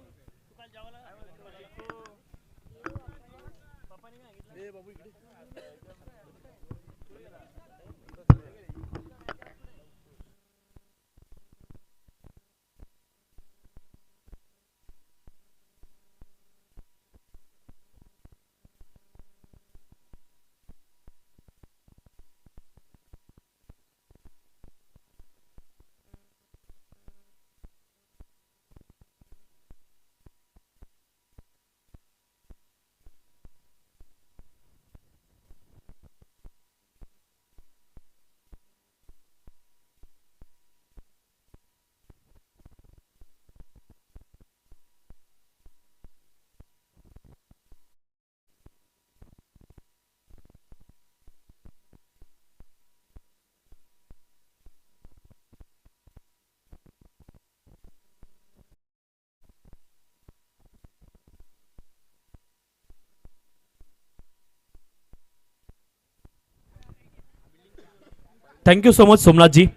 Thank you so much Somnathji.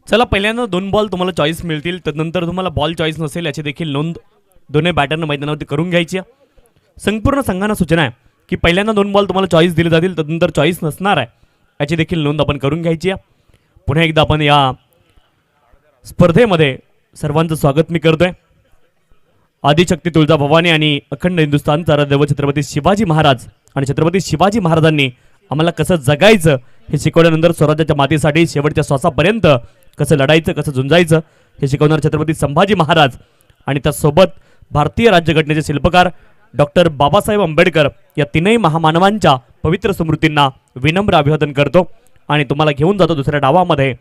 चला, पहिल्यांदा 2 बॉल तुम्हाला चॉईस मिळतील, तदनंतर तुम्हाला बॉल चॉईस नसेल याची देखील नोंद दोन्ही बॅटरनं मैदानावरती करून घ्यायची आहे. संपूर्ण संघांना सूचना आहे की पहिल्यांदा 2 बॉल तुम्हाला चॉईस दिले जातील, तदनंतर चॉईस नसणार आहे याची देखील नोंद आपण करून घ्यायची आहे. पुन्हा एकदा आपण या स्पर्धेमध्ये सर्वांचं स्वागत मी करतोय. आदिशक्ती तुळजाभवानी आणि अखंड हिंदुस्थानचा आराध्य छत्रपती शिवाजी महाराज आणि छत्रपती शिवाजी महाराजांनी आम्हाला कसं जगायचं हे शिकवल्यानंतर स्वराज्याच्या मातीसाठी शेवटच्या श्वासापर्यंत कसं लढायचं, कसं झुंजायचं हे शिकवणार छत्रपती संभाजी महाराज आणि त्यासोबत भारतीय राज्यघटनेचे शिल्पकार डॉक्टर बाबासाहेब आंबेडकर या तीनही महामानवांच्या पवित्र स्मृतींना विनम्र अभिवादन करतो आणि तुम्हाला घेऊन जातो दुसऱ्या डावामध्ये.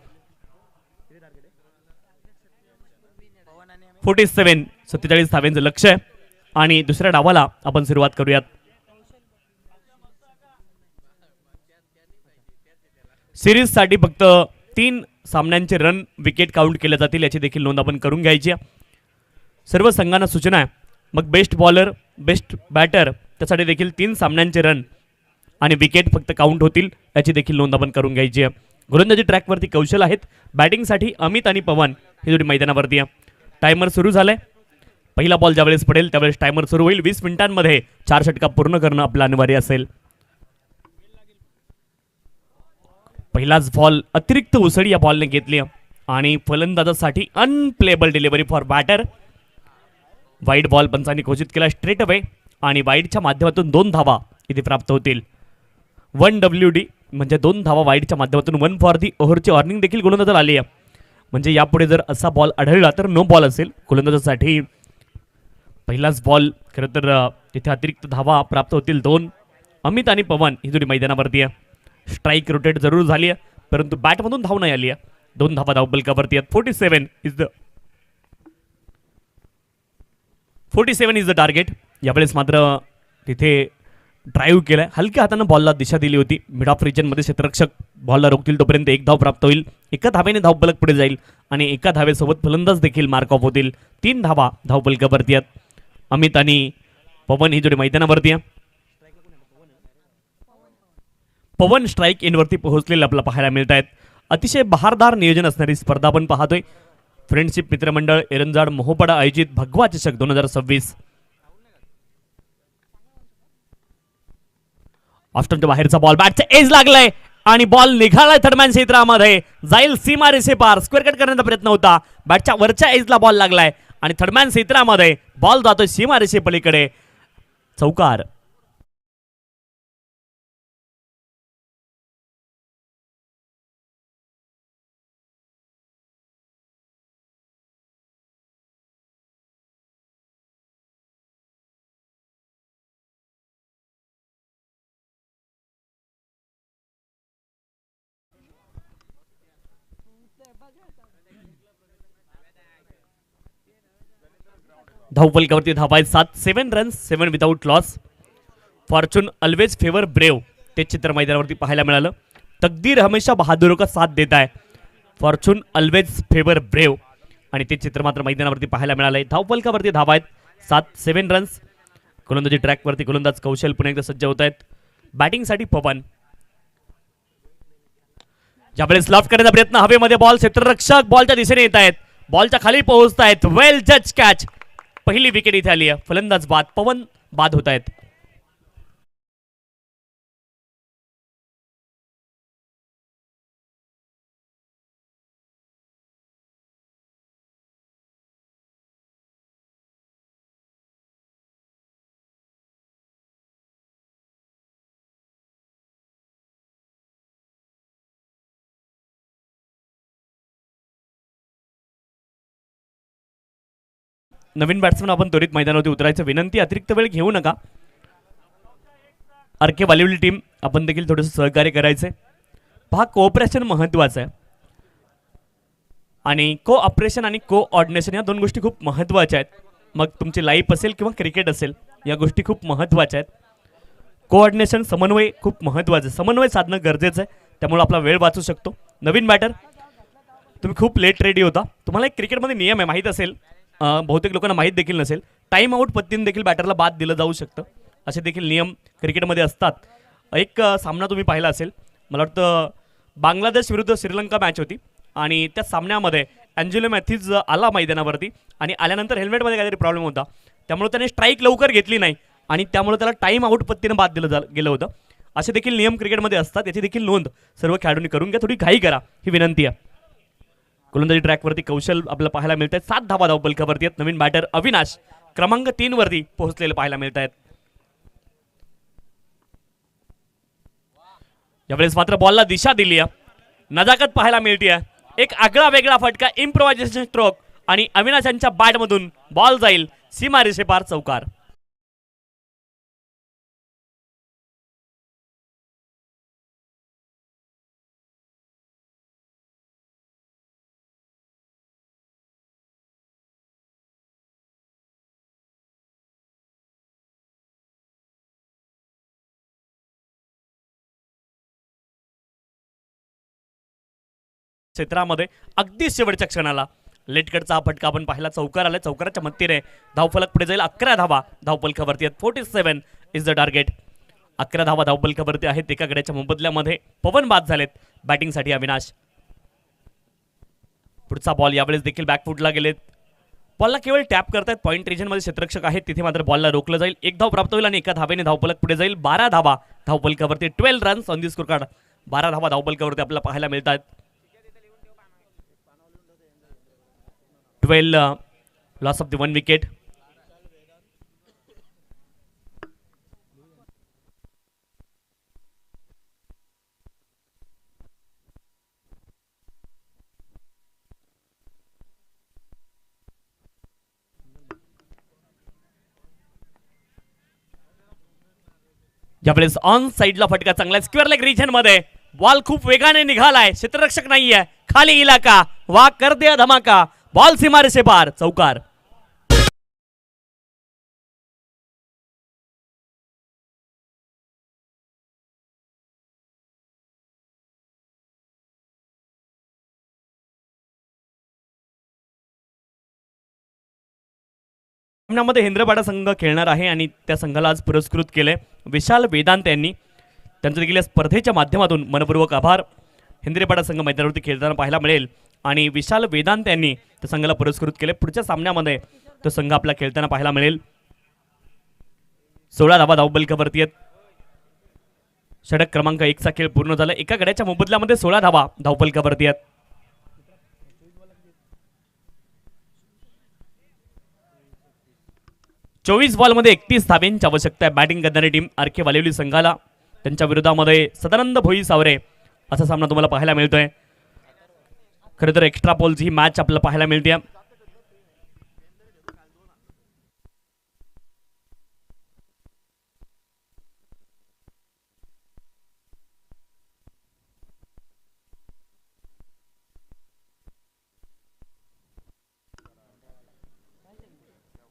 47 धाव्यांचं लक्ष आहे आणि दुसऱ्या डावाला आपण सुरुवात करूयात. सिरीज साठी फक्त 3 सामन्यांचे रन विकेट काउंट केले जातील याची देखील नोंद आपण करून घ्यायची आहे. सर्व संघांना सूचना आहे, मग बेस्ट बॉलर, बेस्ट बॅटर त्यासाठी देखील 3 सामन्यांचे रन आणि विकेट फक्त काउंट होतील याची देखील नोंद आपण करून घ्यायची आहे. गोलंदाजी ट्रॅकवरती कौशल आहेत. बॅटिंगसाठी अमित आणि पवन ही जोडी मैदानावरती आहे. टायमर सुरू झालाय. पहिला बॉल ज्यावेळेस पडेल त्यावेळेस टायमर सुरू होईल. 20 मिनिटांमध्ये 4 षटका पूर्ण करणं आपलं अनिवार्य असेल. पहिलाच बॉल अतिरिक्त उसळी या बॉलने घेतली आणि फलंदाजासाठी unplayable delivery for batter. Wide ball पंचांनी घोषित केला स्ट्रेट अवे आणि वाईडच्या माध्यमातून 2 धावा इथे प्राप्त होतील. 1 WD म्हणजे 2 धावा वाईडच्या माध्यमातून 1 फॉर दी ओव्हरची वॉर्निंग देखील गोलंदाजाला आली आहे. म्हणजे यापुढे जर असा बॉल आढळला तर नो बॉल असेल गोलंदाजासाठी. पहिलाच बॉल खरं तर तिथे अतिरिक्त धावा प्राप्त होतील 2. अमित आणि पवन ही जोडी मैदानावरती आहे. स्ट्राईक रोटेट जरूर झाली आहे परंतु बॅटमधून धाव नाही आली आहे. 2 धावा धावबलकावरती आहेत. 47 इज द टार्गेट. यावेळेस मात्र तिथे ड्राईव्ह केलाय, हलक्या हातानं बॉलला दिशा दिली होती. मिड ऑफ रिजनमध्ये क्षेत्ररक्षक बॉलला रोखतील तोपर्यंत 1 धाव प्राप्त होईल. एका धावेने धावबलक पुढे जाईल आणि एका धावेसोबत फलंदाज देखील मार्क ऑफ होतील. 3 धावा धावबलकावरती आहेत. अमित आणि पवन ही जोडी मैदानावरती आहे. पवन स्ट्राईक इनवरती पोहोचलेले आपल्याला पाहायला मिळत आहेत. अतिशय बहारदार नियोजन असणारी स्पर्धा आपण पाहतोय. फ्रेंडशिप मित्रमंडळ एरंजाड मोहोपाडा आयोजित भगवा चषक 2026. ऑस्टनच्या बाहेरचा बॉल बॅटच्या एज लागलाय आणि बॉल निघालाय थर्डमॅन क्षेत्रामध्ये. जाईल सीमा रेषे पार. स्क्वेअर कट करण्याचा प्रयत्न होता. बॅटच्या वरच्या एजला बॉल लागलाय आणि थर्डमॅन क्षेत्रामध्ये बॉल जातोय सीमा रेषे पलीकडे. चौकार. धावफलकावरती धावा आहेत 7 runs 7 without loss. Fortune always favour brave ते चित्र मैदानावरती पाहायला मिळालं. तकदीर हमेशा बहादुरों का साथ देता है. फॉर्च्यून ऑलवेज फेवर ब्रेव आणि ते चित्र मात्र मैदानावरती पाहायला मिळालंय. धावफलकावरती धावा आहेत 7 रन्स. गोलंदाजी ट्रॅकवरती गोलंदाज कौशल पुन्हा एकदा सज्ज होत आहेत. बॅटिंगसाठी पवन. ज्यावेळेस लॉफ्ट करण्याचा प्रयत्न हवेमध्ये बॉल क्षेत्ररक्षक बॉलच्या दिशेने येत आहेत. बॉलच्या खाली पोहोचत आहेत. वेल जज कॅच. पहिली विकेट इथे आली आहे. फलंदाज बाद. पवन बाद होत आहेत. नवीन बॅट्समन आपण त्वरित मैदानावरती उतरायचं विनंती, अतिरिक्त वेळ घेऊ नका. आरके वालिवली टीम आपण देखील थोडंसं सहकार्य करायचंय. पहा, कोऑपरेशन महत्वाचं आहे आणि कोऑपरेशन आणि कोऑर्डिनेशन या दोन गोष्टी खूप महत्त्वाच्या आहेत. मग तुमची लाईफ असेल किंवा क्रिकेट असेल, या गोष्टी खूप महत्त्वाच्या आहेत. कोऑर्डिनेशन, समन्वय खूप महत्त्वाचं आहे. समन्वय साधणं गरजेचं आहे, त्यामुळे आपला वेळ वाचू शकतो. नवीन बॅटर, तुम्ही खूप लेट रेडी होता. तुम्हाला एक क्रिकेटमध्ये नियम आहे, माहीत असेल, बहुतेक लोकांना माहीत देखील नसेल. टाईम आऊट पद्धतीने देखील बॅटरला बाद दिलं जाऊ शकतं. असे देखील नियम क्रिकेटमध्ये असतात. एक सामना तुम्ही पाहिला असेल, मला वाटतं बांगलादेश विरुद्ध श्रीलंका मॅच होती आणि त्या सामन्यामध्ये अँजेलो मॅथ्यूज आला मैदानावरती आणि आल्यानंतर हेल्मेटमध्ये काहीतरी प्रॉब्लेम होता, त्यामुळे त्याने स्ट्राईक लवकर घेतली नाही आणि त्यामुळे त्याला टाईम आऊट पद्धतीने बाद दिलं गेलं होतं. असे देखील नियम क्रिकेटमध्ये असतात, याची देखील नोंद सर्व खेळाडूंनी करून घ्या. थोडी घाई करा, ही विनंती आहे. गोलंदाजी ट्रॅकवरती कौशल आपल्याला पाहायला मिळत आहेत. 7 धावा धावपलकावरती आहेत. नवीन बॅटर अविनाश क्रमांक 3 वरती पोहोचलेले पाहायला मिळत आहेत. यावेळेस मात्र बॉलला दिशा दिली आहे, नजाकत पाहायला मिळते. एक आगळा वेगळा फटका, इम्प्रोव्हायझेशन स्ट्रोक आणि अविनाश यांच्या बॅटमधून बॉल जाईल सीमा रेषेपार चौकार. क्षेत्रामध्ये अगदी शेवटच्या क्षणाला लेटकडचा हा फटका आपण पाहिला. चौकार आला, चौकाराच्या मत्तीने धावफलक पुढे जाईल. 11 धावा धावपलकावरती आहेत. 47 इज द टार्गेट. 11 धावा धावपलकावरती आहेत. एका गड्याच्या मोबदल्यामध्ये पवन बाद झालेत बॅटिंगसाठी अविनाश. पुढचा बॉल यावेळेस देखील बॅकफुटला गेलेत. बॉलला केवळ टॅप करतायत. पॉईंट रिजनमध्ये क्षेत्ररक्षक आहेत, तिथे मात्र बॉलला रोखलं जाईल. 1 धाव प्राप्त होईल आणि एका धावेने धावफलक पुढे जाईल. 12 धावा धावपलकावरती, 12 runs on the score card. 12 धावा धावपलकावरती आपल्याला पाहायला मिळतात. 12 लॉस ऑफ द 1 विकेट. यावेळेस ऑन साइडला फटका चांगला, स्क्वेअर लेग रिजन मध्ये बॉल खूप वेगाने निघालाय. क्षेत्ररक्षक नाहीये, खाली इलाका, वा कर दिया धमाका. बॉल सीमा रेषे पार चौकार. सामन्यामध्ये हेंद्रपाडा संघ खेळणार आहे आणि त्या संघाला आज पुरस्कृत केले विशाल वेदांत यांनी. त्यांचं देखील या स्पर्धेच्या माध्यमातून मनपूर्वक आभार. हेंद्रेपाडा संघ मैदानावरती खेळताना पाहायला मिळेल आणि विशाल वेदांत यांनी त्या संघाला पुरस्कृत केले. पुढच्या सामन्यामध्ये तो संघ आपला खेळताना पाहायला मिळेल. 16 धावा धावपलकावरती आहेत. षटक क्रमांक 1 चा खेळ पूर्ण झाला. एका गड्याच्या मोबदल्यामध्ये 16 धावा धावपलकावरती आहेत. चोवीस बॉलमध्ये 31 धाब्यांची आवश्यकता आहे. बॅटिंग करणारी टीम आरके वालिवली संघाला. त्यांच्या विरोधामध्ये सदानंद भोई सावरे असा सामना तुम्हाला पाहायला मिळतोय. खरं तर एक्स्ट्रा बॉलची ही मॅच आपल्याला पाहायला मिळते.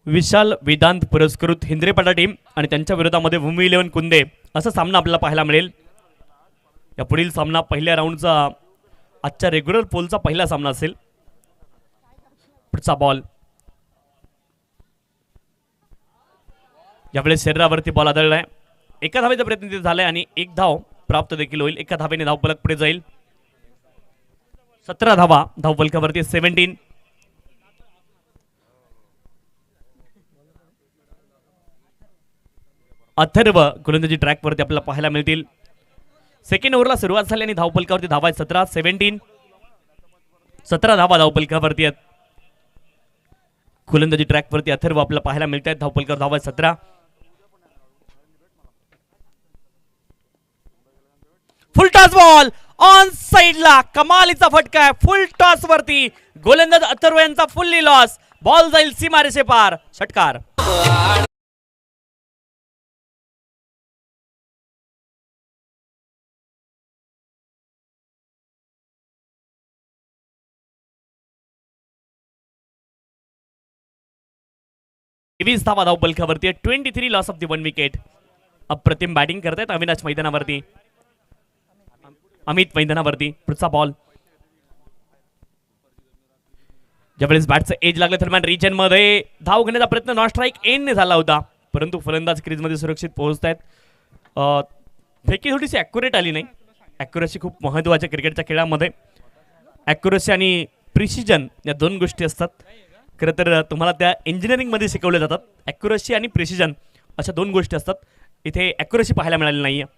विशाल वेदांत पुरस्कृत हिंद्रेपाडा टीम आणि त्यांच्या विरोधामध्ये भूमी 11 कुंदे असा सामना आपल्याला पाहायला मिळेल. या पुढील सामना पहिल्या राऊंडचा आजच्या रेग्युलर पोलचा पहिला सामना असेल. पुढचा बॉल यावेळेस शरीरावरती बॉल आदळलाय. एका धावेचा प्रयत्न झालाय आणि 1 धाव प्राप्त देखील होईल. एका धावेने धावफलक पुढे जाईल. 17 धावा धावफलकावरती. 17 अथर्व गोलंदाजी ट्रॅकवरती आपल्याला पाहायला मिळतील. सेकंड ओव्हरला सुरुवात झाली आणि धावपलकावरती धावा 17. 17 धावा धावपलकावरती आहेत. गोलंदाजी ट्रॅकवरती अथर्व आपल्याला पाहायला मिळत आहेत. धावपलकावर धावा 17. फुल टॉस बॉल ऑन साइडला, कमालीचा फटका आहे. फुल टॉस वरती गोलंदाज अथर्व यांचा फुल्ली लॉस. बॉल जाईल सीमारेषे पार, षटकार. तेवीस धावा धावपलकावरती. 23 लॉस ऑफ द 1 विकेट. अप्रतिम बॅटिंग करतायत अविनाश मैदानावरती, अमित मैदानावरती. पुढचा बॉल ज्यावेळेस बॅटचं एज लागलं दरम्यान रिजन मध्ये धाव घेण्याचा प्रयत्न नॉन स्ट्राईक एंड झाला होता, परंतु फलंदाज क्रीज मध्ये सुरक्षित पोहोचतायत. फेकी थोडीशी ॲक्युरेट आली नाही. ॲक्युरेसी खूप महत्त्वाच्या क्रिकेटच्या खेळामध्ये. ॲक्युरेसी आणि प्रिसिजन या दोन गोष्टी असतात. खरं तर तुम्हाला त्या इंजिनिअरिंगमध्ये शिकवल्या जातात. ॲक्युरेसी आणि प्रिसिजन अशा दोन गोष्टी असतात. इथे ॲक्युरेसी पाहायला मिळाली नाही आहे.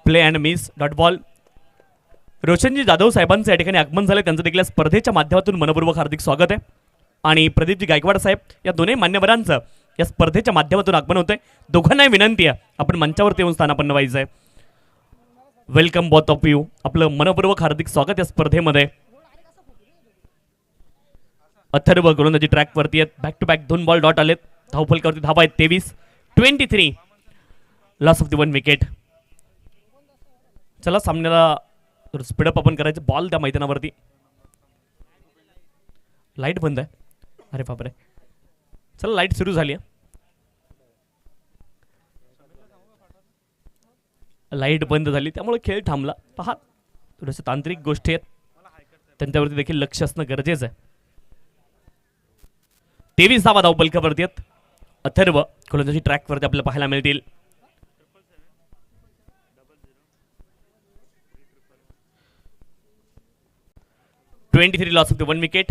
Play and miss dot ball. Roshanji Jadhav साहेबांचं या ठिकाणी आगमन झालं. त्यांचं देखील स्पर्धेच्या माध्यमातून मनपूर्वक हार्दिक स्वागत आहे. आणि प्रदीपजी गायकवाड साहेब या दोन्ही मान्यवरांचं या स्पर्धेच्या माध्यमातून आगमन होतंय. दोघांनाही विनंती आहे आपण मंचावरती येऊन स्थानापन्न व्हायचं आहे. Welcome both of you. आपलं मनपूर्वक हार्दिक स्वागत या स्पर्धेमध्ये. अथर्व गोलंदाजी ट्रॅकवरती आहेत. Back to back 2 ball dot आलेत. धावफलकावरती धावा आहेत 23. 23 लॉस ऑफ द 1 विकेट. चला सामन्याला स्पीडअप आपण करायचं. बॉल त्या मैदानावरती. लाईट बंद आहे. अरे बापरे. चला लाईट सुरू झाली आहे. लाईट बंद झाली त्यामुळे खेळ थांबला. पहा थोडंसं तांत्रिक गोष्टी आहेत, त्यांच्यावरती देखील लक्ष असणं गरजेचं आहे. 23 धावा धावपलकावरती आहेत. अथर्व गोलंदाजी ट्रॅकवरती आपल्याला पाहायला मिळतील. Loss of the 1 wicket.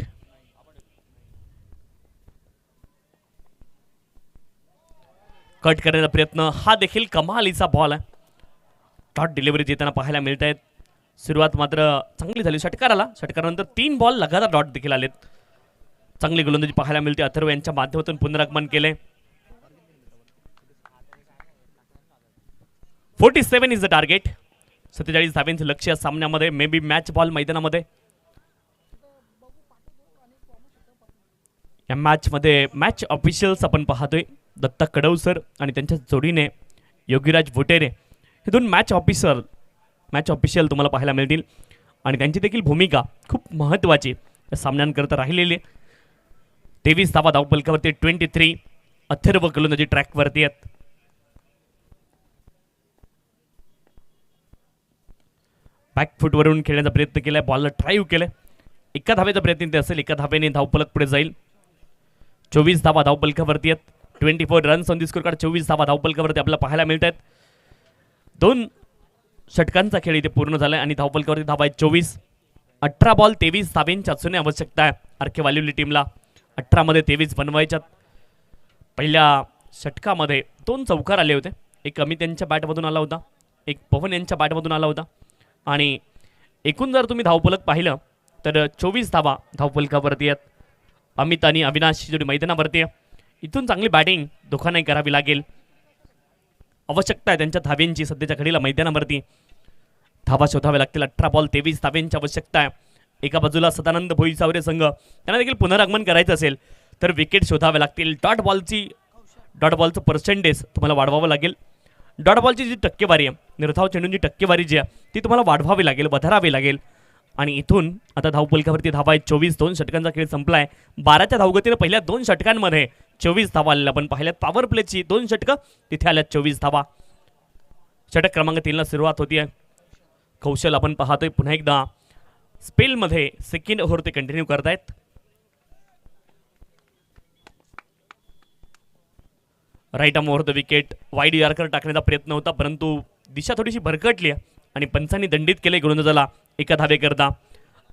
Cut करण्याचा प्रयत्न. हा देखील कमालीचा बॉल आहे. डॉट डिलिव्हरी देताना पाहायला मिळत आहेत. सुरुवात मात्र चांगली झाली षटकाराला. षटकारानंतर 3 बॉल लगातार डॉट देखील आलेत. चांगली गोलंदाजी पाहायला मिळते. अथर्व यांच्या माध्यमातून पुनरागमन केले. 47 इज द टार्गेट. 47 धाव्यांचे लक्ष या सामन्यामध्ये. मे बी मॅच बॉल मैदानामध्ये. या मॅच मध्ये मॅच ऑफिशियल्स आपण पाहतोय. दत्ता कडवसर आणि त्यांच्या जोडीने योगीराज भुटेरे हे 2 मॅच ऑफिशियल तुम्हाला पाहायला मिळतील. आणि त्यांची देखील भूमिका खूप महत्त्वाची या सामन्यांकरता राहिलेली. 23 धावा धावपलकावरती. 23 अथर्व गोलंदाजी ट्रॅकवरती आहेत. बॅकफुटवरून खेळण्याचा प्रयत्न केलाय. बॉलला ड्राईव्ह केलाय. एका धावेचा प्रयत्न ते असेल. एका धावेने धावपलक पुढे जाईल. 24 धावा धावपलकावरती आहेत. 24 runs on the score card. 24 धावा धावपलकावरती आपल्याला पाहायला मिळत आहेत. 2 षटकांचा खेळ इथे पूर्ण झालाय आणि धावपलकावरती धावा आहेत 24. 18 बॉल 23 धावेंची असणे आवश्यकता आहे आरके वालिवली टीमला. 18 मध्ये 23 बनवायच्यात. पहिल्या षटकामध्ये 2 चौकार आले होते. एक अमित यांच्या बॅटमधून आला होता, एक पवन यांच्या बॅटमधून आला होता. आणि एकूण जर तुम्ही धावपलक पाहिलं तर 24 धावा धावपलकावरती आहेत. अमित आणि अविनाश जोडी मैदानावरती आहे. इथून चांगली बॅटिंग दोघांनाही करावी लागेल. आवश्यकता आहे त्यांच्या धाव्यांची सध्याच्या घडीला मैदानावरती. धावा शोधाव्या लागतील. 18 बॉल 23 धाव्यांची आवश्यकता आहे. एका बाजूला सदानंद भोईसावरे संघ त्यांना देखील पुनरागमन करायचं असेल तर विकेट शोधाव्या लागतील. डॉट बॉलचं पर्सेंटेज तुम्हाला वाढवावं लागेल. डॉट बॉलची जी टक्केवारी आहे, निर्धाव चेंडूंची टक्केवारी जी आहे ती तुम्हाला वाढवावी लागेल, વધાरावी लागेल. आणि इथून आता धावपलकावरती धावा आहेत 24. 2 षटकांचा खेळ संपलाय. 12च्या धावगतीने पहिल्या 2 षटकांमध्ये 24 धावा आलेल्या आपण पाहिल्यात. पॉवर प्लेची 2 षटकं तिथे आल्यात 24 धावा. षटक क्रमांक 3ला सुरुवात होतीये. कौशल आपण पाहतोय पुन्हा एकदा स्पेलमध्ये सेकंड ओव्हर ते कंटिन्यू करतायत. Right arm over the wicket. Wide yorker टाकण्याचा प्रयत्न होता परंतु दिशा थोडीशी भरकटली आणि पंचांनी दंडित केले गोलंदाजाला एका धावेकरता.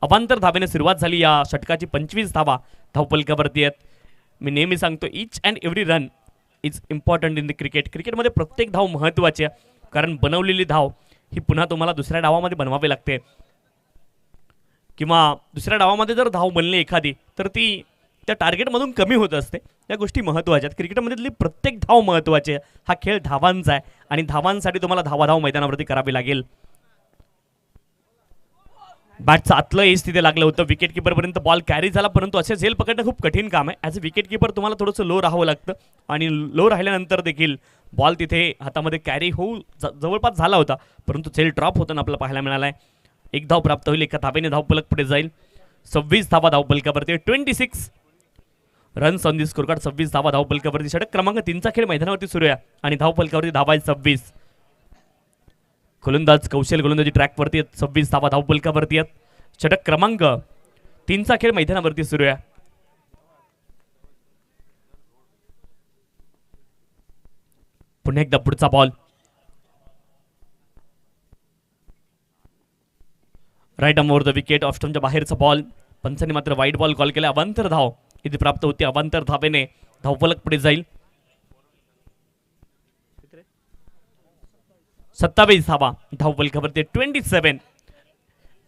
अवांतर धावेने सुरुवात झाली या षटकाची. 25 धावा धावपलकावरती आहेत. मी नेहमी सांगतो each and every run is important in the cricket. क्रिकेटमध्ये प्रत्येक धाव महत्त्वाची आहे कारण बनवलेली धाव ही पुन्हा तुम्हाला दुसऱ्या डावामध्ये बनवावी लागते. किंवा दुसऱ्या डावामध्ये जर धाव बनली एखादी तर ती त्या टार्गेटमधून कमी होत असते. या गोष्टी महत्त्वाच्या आहेत. क्रिकेटमधली प्रत्येक धाव महत्त्वाची आहे. हा खेळ धावांचा आहे आणि धावांसाठी तुम्हाला धावाधाव मैदानावरती करावी लागेल. बॅटचं आतलं एज तिथे लागलं होतं. विकेट किपरपर्यंत बॉल कॅरी झाला, परंतु असे झेल पकडणं खूप कठीण काम आहे. ॲज अ विकेट किपर तुम्हाला थोडंसं लो राहावं लागतं आणि लो राहिल्यानंतर देखील बॉल तिथे हातामध्ये कॅरी होऊ जवळपास झाला होता, परंतु झेल ड्रॉप होताना आपल्याला पाहायला मिळाला आहे. एक धाव प्राप्त होईल, एका धावेने धावफलक पुढे जाईल. 26 धावा धावफलकावरती, 26 runs on the score card. 26 धावा धावफलकावरती. षटक क्रमांक 3चा खेळ मैदानावरती सुरू आहे आणि धावफलकावरती धावा आहे 26. गोलंदाज कौशल गोलंदाजी ट्रॅकवरती आहेत. 26 धावा धावफलकावरती आहेत. षटक क्रमांक 3चा खेळ मैदानावरती सुरू आहे. पुन्हा एकदा पुढचा ball, right arm over the wicket. Off स्टंपच्या बाहेरचा बॉल. पंचांनी मात्र वाईट बॉल कॉल केला. अवांतर धाव इथे प्राप्त होती. अवांतर धावेने धावफलक पुढे जाईल. 27 धावा धावफलकावरती. 27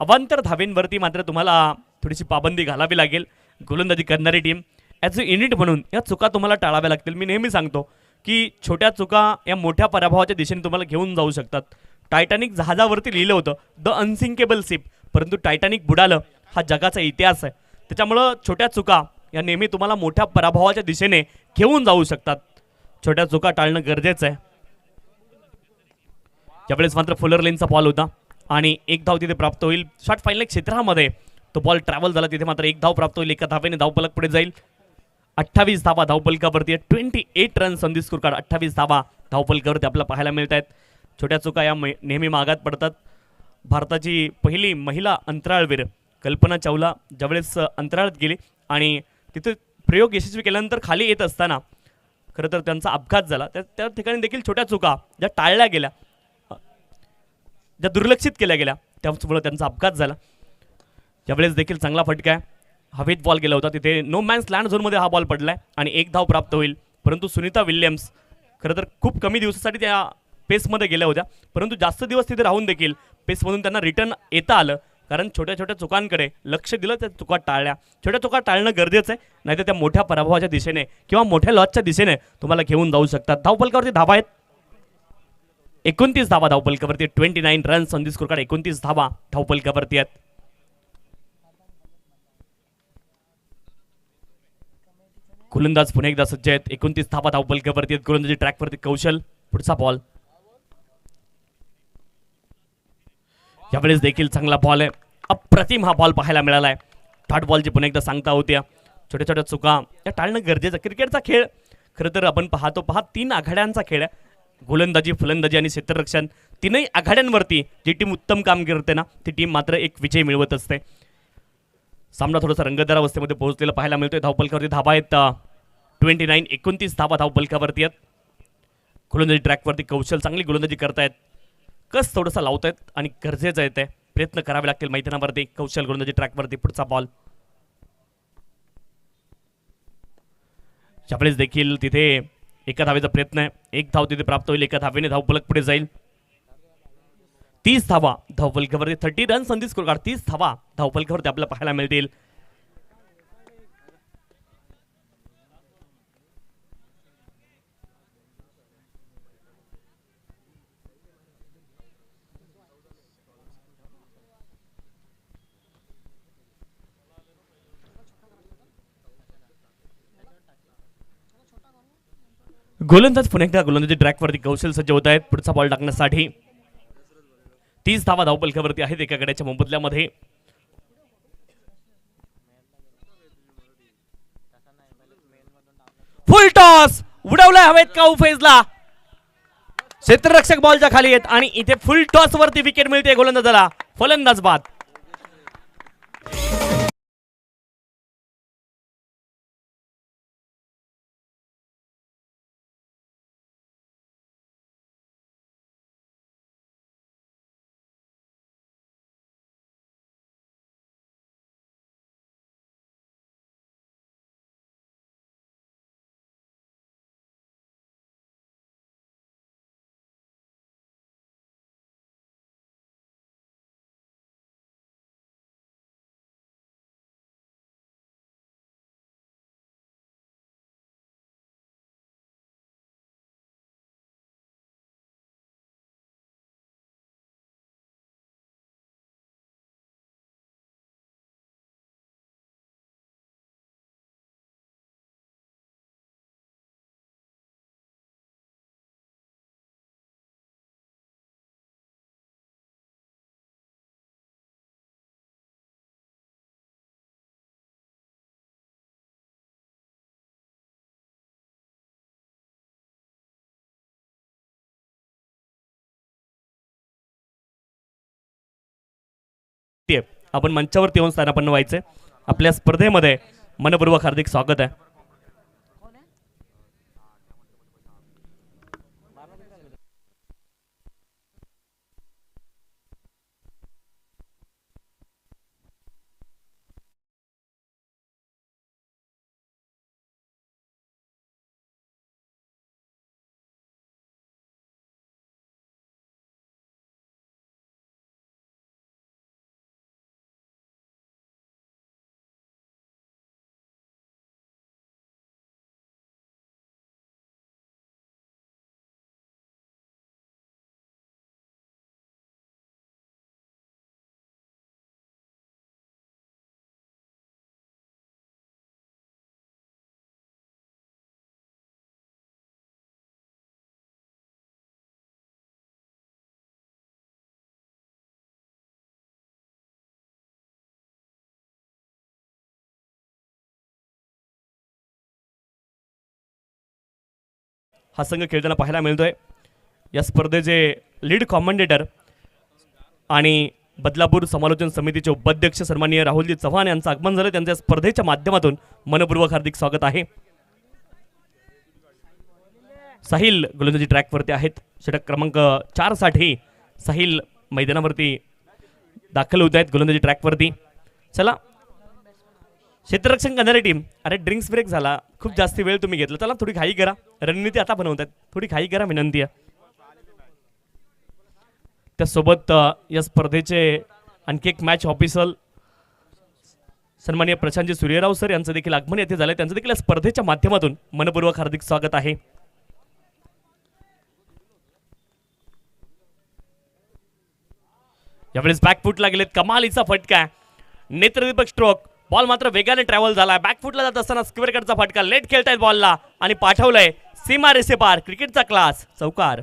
अवांतर धावेंवरती मात्र तुम्हाला थोडीशी पाबंदी घालावी लागेल. गोलंदाजी करणारी टीम ॲज अ युनिट म्हणून या चुका तुम्हाला टाळाव्या लागतील. मी नेहमी सांगतो की छोट्या चुका या मोठ्या पराभवाच्या दिशेने तुम्हाला घेऊन जाऊ शकतात. टायटॅनिक जहाजावरती लिहिलं होतं द अनसिंकेबल शिप, परंतु टायटॅनिक बुडालं हा जगाचा इतिहास आहे. त्याच्यामुळं छोट्या चुका या नेहमी तुम्हाला मोठ्या पराभवाच्या दिशेने घेऊन जाऊ शकतात. छोट्या चुका टाळणं गरजेचं आहे. यावेळेस मात्र फुलर लेनचा बॉल होता आणि एक धाव तिथे प्राप्त होईल. शॉर्ट फाईनल क्षेत्रामध्ये तो बॉल ट्रॅव्हल झाला, तिथे मात्र एक धाव प्राप्त होईल. एका धावेने धावफलक पुढे जाईल. 28 धावा धावफलकावरती. 28 runs on the score card. 28 धावा धावफलकावरती आपल्याला पाहायला मिळत आहेत. छोट्या चुका या नेहमी मागात पडतात. भारताची पहिली महिला अंतराळवीर कल्पना चावला ज्यावेळेस अंतराळात गेली आणि तिथे प्रयोग यशस्वी केल्यानंतर खाली येत असताना खरं तर त्यांचा अपघात झाला. त्या ठिकाणी देखील छोट्या चुका ज्या टाळल्या गेल्या, ज्या दुर्लक्षित केल्या गेल्या, त्यामुळे त्यांचा अपघात झाला. यावेळेस देखील चांगला फटका आहे. हवेत बॉल गेला होता, तिथे नो मॅन्स लँड झोनमध्ये हा बॉल पडलाय आणि एक धाव प्राप्त होईल. परंतु सुनीता विल्यम्स खरं तर खूप कमी दिवसासाठी त्या पेसमध्ये गेल्या होत्या, परंतु जास्त दिवस तिथे राहून देखील पेसमधून त्यांना रिटर्न येता आलं, कारण छोट्या छोट्या चुकांकडे लक्ष दिलं, त्या चुका टाळल्या. छोट्या चुका टाळणं गरजेचं आहे, नाहीतर त्या मोठ्या पराभवाच्या दिशेने किंवा मोठ्या लॉसच्या दिशेने तुम्हाला घेऊन जाऊ शकतात. धावफलकावरती धावा आहेत 29 धावा धावफलकावरती. 29 runs on the score card. 29 धावा धावफलकावरती आहेत. गोलंदाज पुन्हा एकदा सज्ज आहेत. 29 धावा धावफलकावरती आहेत. गोलंदाजी ट्रॅकवरती कौशल. पुढचा बॉल. यावेळेस देखील चांगला बॉल आहे. अप्रतिम हा बॉल पाहायला मिळाला आहे. डॉट बॉलची पुन्हा एकदा सांगता होत्या. छोट्या छोट्या चुका या टाळणं गरजेचं. क्रिकेटचा खेळ खरं तर आपण पाहतो 3 आघाड्यांचा खेळ आहे. गोलंदाजी, फलंदाजी आणि क्षेत्ररक्षण तीनही आघाड्यांवरती जी टीम उत्तम काम करते ना, ती टीम मात्र एक विजय मिळवत असते. सामना थोडासा रंगतदार अवस्थेमध्ये पोहोचलेला पाहायला मिळतोय. धावफलकावरती धावा आहेत 29. 29 धावा धावफलकावरती आहेत. गोलंदाजी ट्रॅकवरती कौशल चांगली गोलंदाजी करतायत. कस थोडासा लावतायत आणि गरजेचं आहे ते प्रयत्न करावे लागतील मैदानावरती. कौशल गोलंदाजी ट्रॅकवरती. पुढचा बॉल. यावेळेस देखील तिथे एका धावेचा प्रयत्न आहे. एक धाव तिथे प्राप्त होईल. एका धावेने धावफलक पुढे जाईल. 30 धावा धावफलकावरती. 30 runs on the score card. 30 धावा धावफलकावरती आपल्याला पाहायला मिळतील. गोलंदाज पुन्हा एकदा गोलंदाजी ट्रॅकवरती कौशल सज्ज होत आहेत पुढचा बॉल टाकण्यासाठी. 30 धावा धावफलकावरती आहेत एका गड्याच्या मोबदल्यामध्ये. फुल टॉस उडवलाय हवेत काऊ फेजला. क्षेत्ररक्षक बॉलच्या खाली आहेत आणि इथे फुल टॉस वरती विकेट मिळते गोलंदाजाला. फलंदाज बाद. आपण मंचावरती येऊन स्थानापन्न व्हायचे. आपल्या स्पर्धेमध्ये मनपूर्वक हार्दिक स्वागत आहे. हा संघ खेळताना पाहायला मिळतोय. या स्पर्धेचे लीड कॉमेंटेटर आणि बदलापूर समालोचन समितीचे उपाध्यक्ष सन्माननीय राहुलजी चव्हाण यांचं आगमन झालं. त्यांच्या स्पर्धेच्या माध्यमातून मनपूर्वक हार्दिक स्वागत आहे. साहिल गोलंदाजी ट्रॅकवरती आहेत. षटक क्रमांक 4 साठी साहिल मैदानावरती दाखल होत आहेत गोलंदाजी ट्रॅकवरती. चला क्षेत्ररक्षण करणारी टीम, अरे ड्रिंक्स ब्रेक झाला, खूप जास्ती वेळ तुम्ही घेतला, चला थोडी घाई करा. रणनीती आता बनवतात, थोडी घाई करा विनंती आहे. त्यासोबत या स्पर्धेचे आणखी एक मॅच ऑफिसर सन्माननीय प्रशांतजी सूर्यराव सर यांचं देखील आगमन येथे झालंय. त्यांचं देखील या स्पर्धेच्या माध्यमातून मनपूर्वक हार्दिक स्वागत आहे. यावेळेस बॅकफुटला गेलेत, कमालीचा फटका, नेत्रदीपक स्ट्रोक, बॉल मात्र वेगाने ट्रॅव्हल झालाय. बॅकफुटला जात असताना स्क्वेअरकडचा फटका, लेट खेळतायत बॉलला आणि पाठवलंय सीमा रेषे पार. क्रिकेटचा क्लास, चौकार.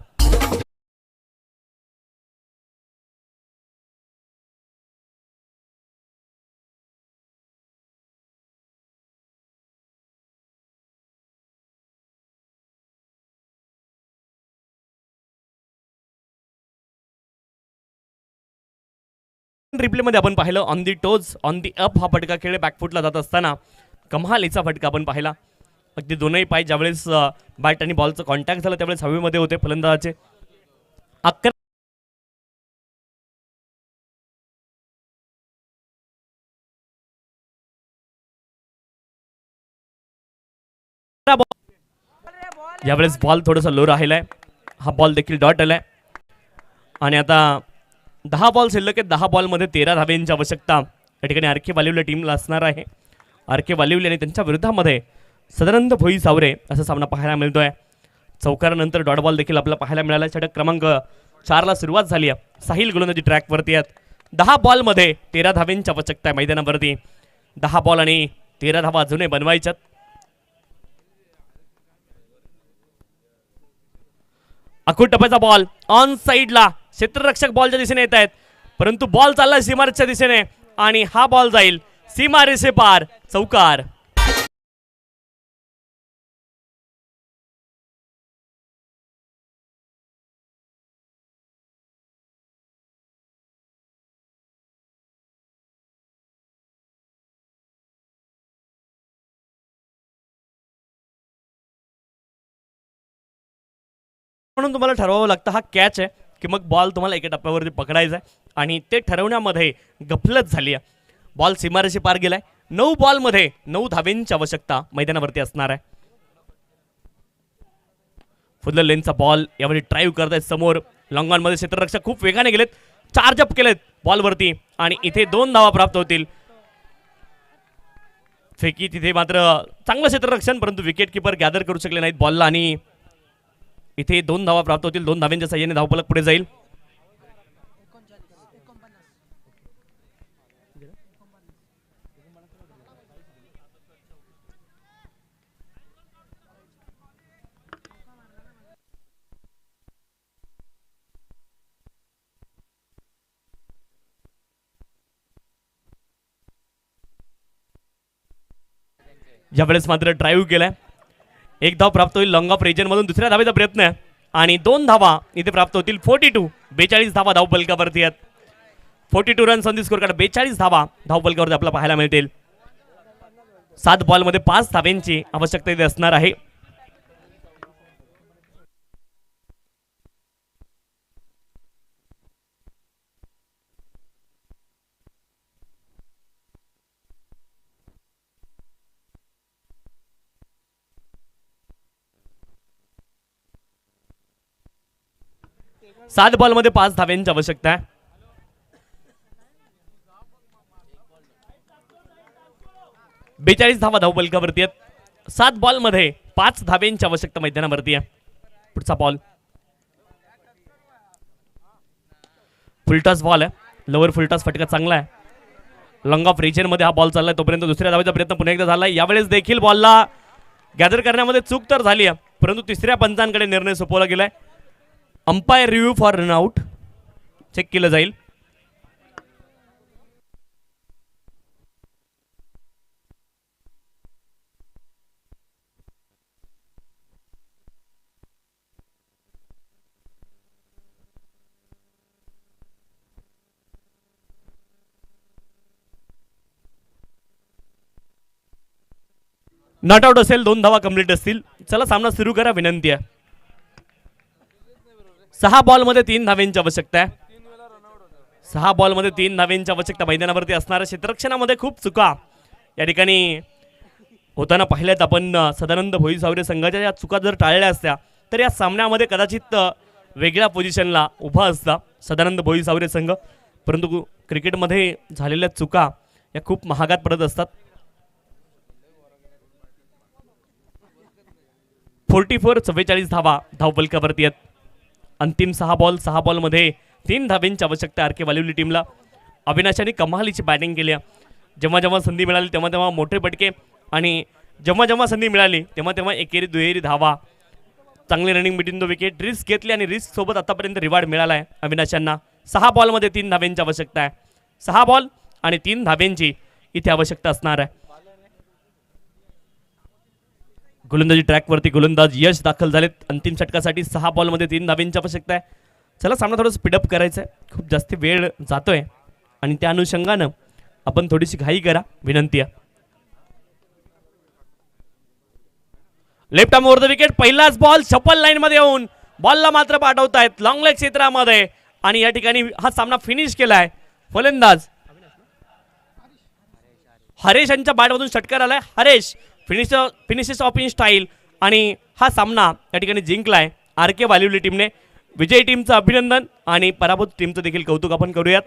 रिप्ले मध्ये आपण पाहिलं on the toes on the up हा फटका खेळ बॅकफुटला जात असताना कमालीचा फटका आपण पाहिला. अगदी दोनही पाय ज्यावेळेस बॅट आणि बॉलचं कॉन्टॅक्ट झालं त्यावेळेस हवेमध्ये होते फलंदाजाचे. 11 यावेळेस बॉल थोडासा लो राहिलाय. हा बॉल देखील डॉट आलाय आणि आता 10 बॉल शिल्लक आहेत. 10 बॉलमध्ये 13 धाब्यांची आवश्यकता या ठिकाणी आर के वालिवले टीमला असणार आहे. आर के वालिवले आणि त्यांच्या विरोधामध्ये सदानंद भोई सावरे असा सामना पाहायला मिळतोय. चौकारानंतर डॉट बॉल देखील आपल्याला पाहायला मिळाला. षटक क्रमांक 4 ला सुरुवात झाली आहे. साहिल गोलंदाजी ट्रॅकवरती आहेत. 10 बॉलमध्ये 13 धाब्यांची आवश्यकता आहे मैदानावरती. 10 बॉल आणि 13 धावा अजूनही बनवायच्यात. अखूट टप्प्याचा बॉल ऑन साईडला, क्षेत्ररक्षक बॉलच्या दिशेने येत आहेत परंतु बॉल चालला सीमारेषेच्या दिशेने आणि हा बॉल जाईल सीमारेषे पार, चौकार. म्हणून तुम्हाला ठरवावं लागतं हा कॅच आहे की मग बॉल तुम्हाला एका टप्प्यावरती पकडायचा आहे आणि ते ठरवण्यामध्ये गफलत झाली आहे. बॉल सीमारेषे पार गेलाय. 9 बॉलमध्ये 9 धाब्यांची आवश्यकता मैदानावरती असणार आहे. फुल लेनचा बॉल यावेळी ड्राईव्ह करतायत समोर. लॉंग ऑन मध्ये क्षेत्ररक्षक खूप वेगाने गेलेत, चार्ज अप केलेत बॉलवरती आणि इथे 2 धावा प्राप्त होतील. फेकी तिथे मात्र चांगलं क्षेत्ररक्षण परंतु विकेट किपर गॅदर करू शकले नाहीत बॉलला आणि इथे 2 धावा प्राप्त होतील. 2 धाव्यांच्या साह्याने धावफलक पुढे जाईल. यावेळेस मात्र ड्राईव्ह केलाय. 1 धाव प्राप्त होईल लॉंग ऑफ रिजन मधून. दुसऱ्या धावेचा प्रयत्न आहे आणि 2 धावा इथे प्राप्त होतील. 42 धावा धाव फलकावरती आहेत. 42 runs on the score card. 42 धावा धावफलकावरती आपल्याला पाहायला मिळतील. 7 बॉलमध्ये 5 धाव्यांची आवश्यकता इथे असणार आहे. सात बॉलमध्ये 5 धाव्यांची आवश्यकता आहे. बेचाळीस धावा धावफलकावरती आहेत. 7 बॉलमध्ये 5 धाव्यांची आवश्यकता मैदानावरती आहे. पुढचा बॉल फुलटॉस बॉल आहे. लोअर फुलटॉस फटका चांगला आहे. लॉंग ऑफ रिजन मध्ये हा बॉल चाललाय. तोपर्यंत दुसऱ्या धावेचा प्रयत्न पुन्हा एकदा झालाय. यावेळेस देखील बॉलला गॅदर करण्यामध्ये चूक तर झाली आहे, परंतु तिसऱ्या पंचांकडे निर्णय सोपवला गेलाय. Umpire review for run out check केलं जाईल. नॉट आउट असेल, 2 धावा कंप्लीट असतील. चला सामना सुरू करा, विनंती आहे. 6 बॉलमध्ये 3 धाव्यांची आवश्यकता आहे. 6 बॉलमध्ये 3 धाव्यांची आवश्यकता मैदानावरती असणाऱ्या क्षेत्ररक्षणामध्ये खूप चुका या ठिकाणी होताना पाहिल्यात आपण. सदानंद भोईसावरे संघाच्या या चुका जर टाळल्या असत्या तर या सामन्यामध्ये कदाचित वेगळ्या पोझिशनला उभा असता सदानंद भोईसावरे संघ. परंतु क्रिकेटमध्ये झालेल्या चुका या खूप महागात पडत असतात. 44 धावा धावफलकावरती आहेत. अंतिम 6 बॉलमध्ये 3 धाव्यांची आवश्यकता आर के वालिवली टीमला. अविनाशाने कमालीची बॅटिंग केली. जेव्हा जेव्हा संधी मिळाली तेव्हा तेव्हा मोठे फटके आणि जेव्हा जेव्हा संधी मिळाली तेव्हा तेव्हा एकेरी दुहेरी धावा. चांगली running between the wicket. Risk घेतली आणि रिस्क सोबत आतापर्यंत रिवॉर्ड मिळाला आहे अविनाशांना. 6 बॉलमध्ये 3 धाव्यांची आवश्यकता आहे. 6 बॉल आणि 3 धाव्यांची इथे आवश्यकता असणार आहे. गोलंदाजी ट्रॅकवरती गोलंदाज यश दाखल झालेत. अंतिम षटकासाठी 6 बॉलमध्ये 3 धाव्यांची आवश्यकता आहे. चला सामना थोडं स्पीडअप करायचं आहे. खूप जास्त वेळ जातोय आणि त्या अनुषंगानं आपण थोडीशी घाई करा, विनंती आहे. Left arm over the wicket. पहिलाच बॉल शफल लाईन मध्ये येऊन बॉलला मात्र पाठवतायत लॉंग लेग क्षेत्रामध्ये आणि या ठिकाणी हा सामना फिनिश केलाय. फलंदाज हरेश यांच्या बॅटमधून षटकार आलाय. Haresh finishes of in style आणि हा सामना या ठिकाणी जिंकलाय आर के वालिवली टीमने. विजयी टीमचं अभिनंदन आणि पराभूत टीमचं देखील कौतुक आपण करूयात.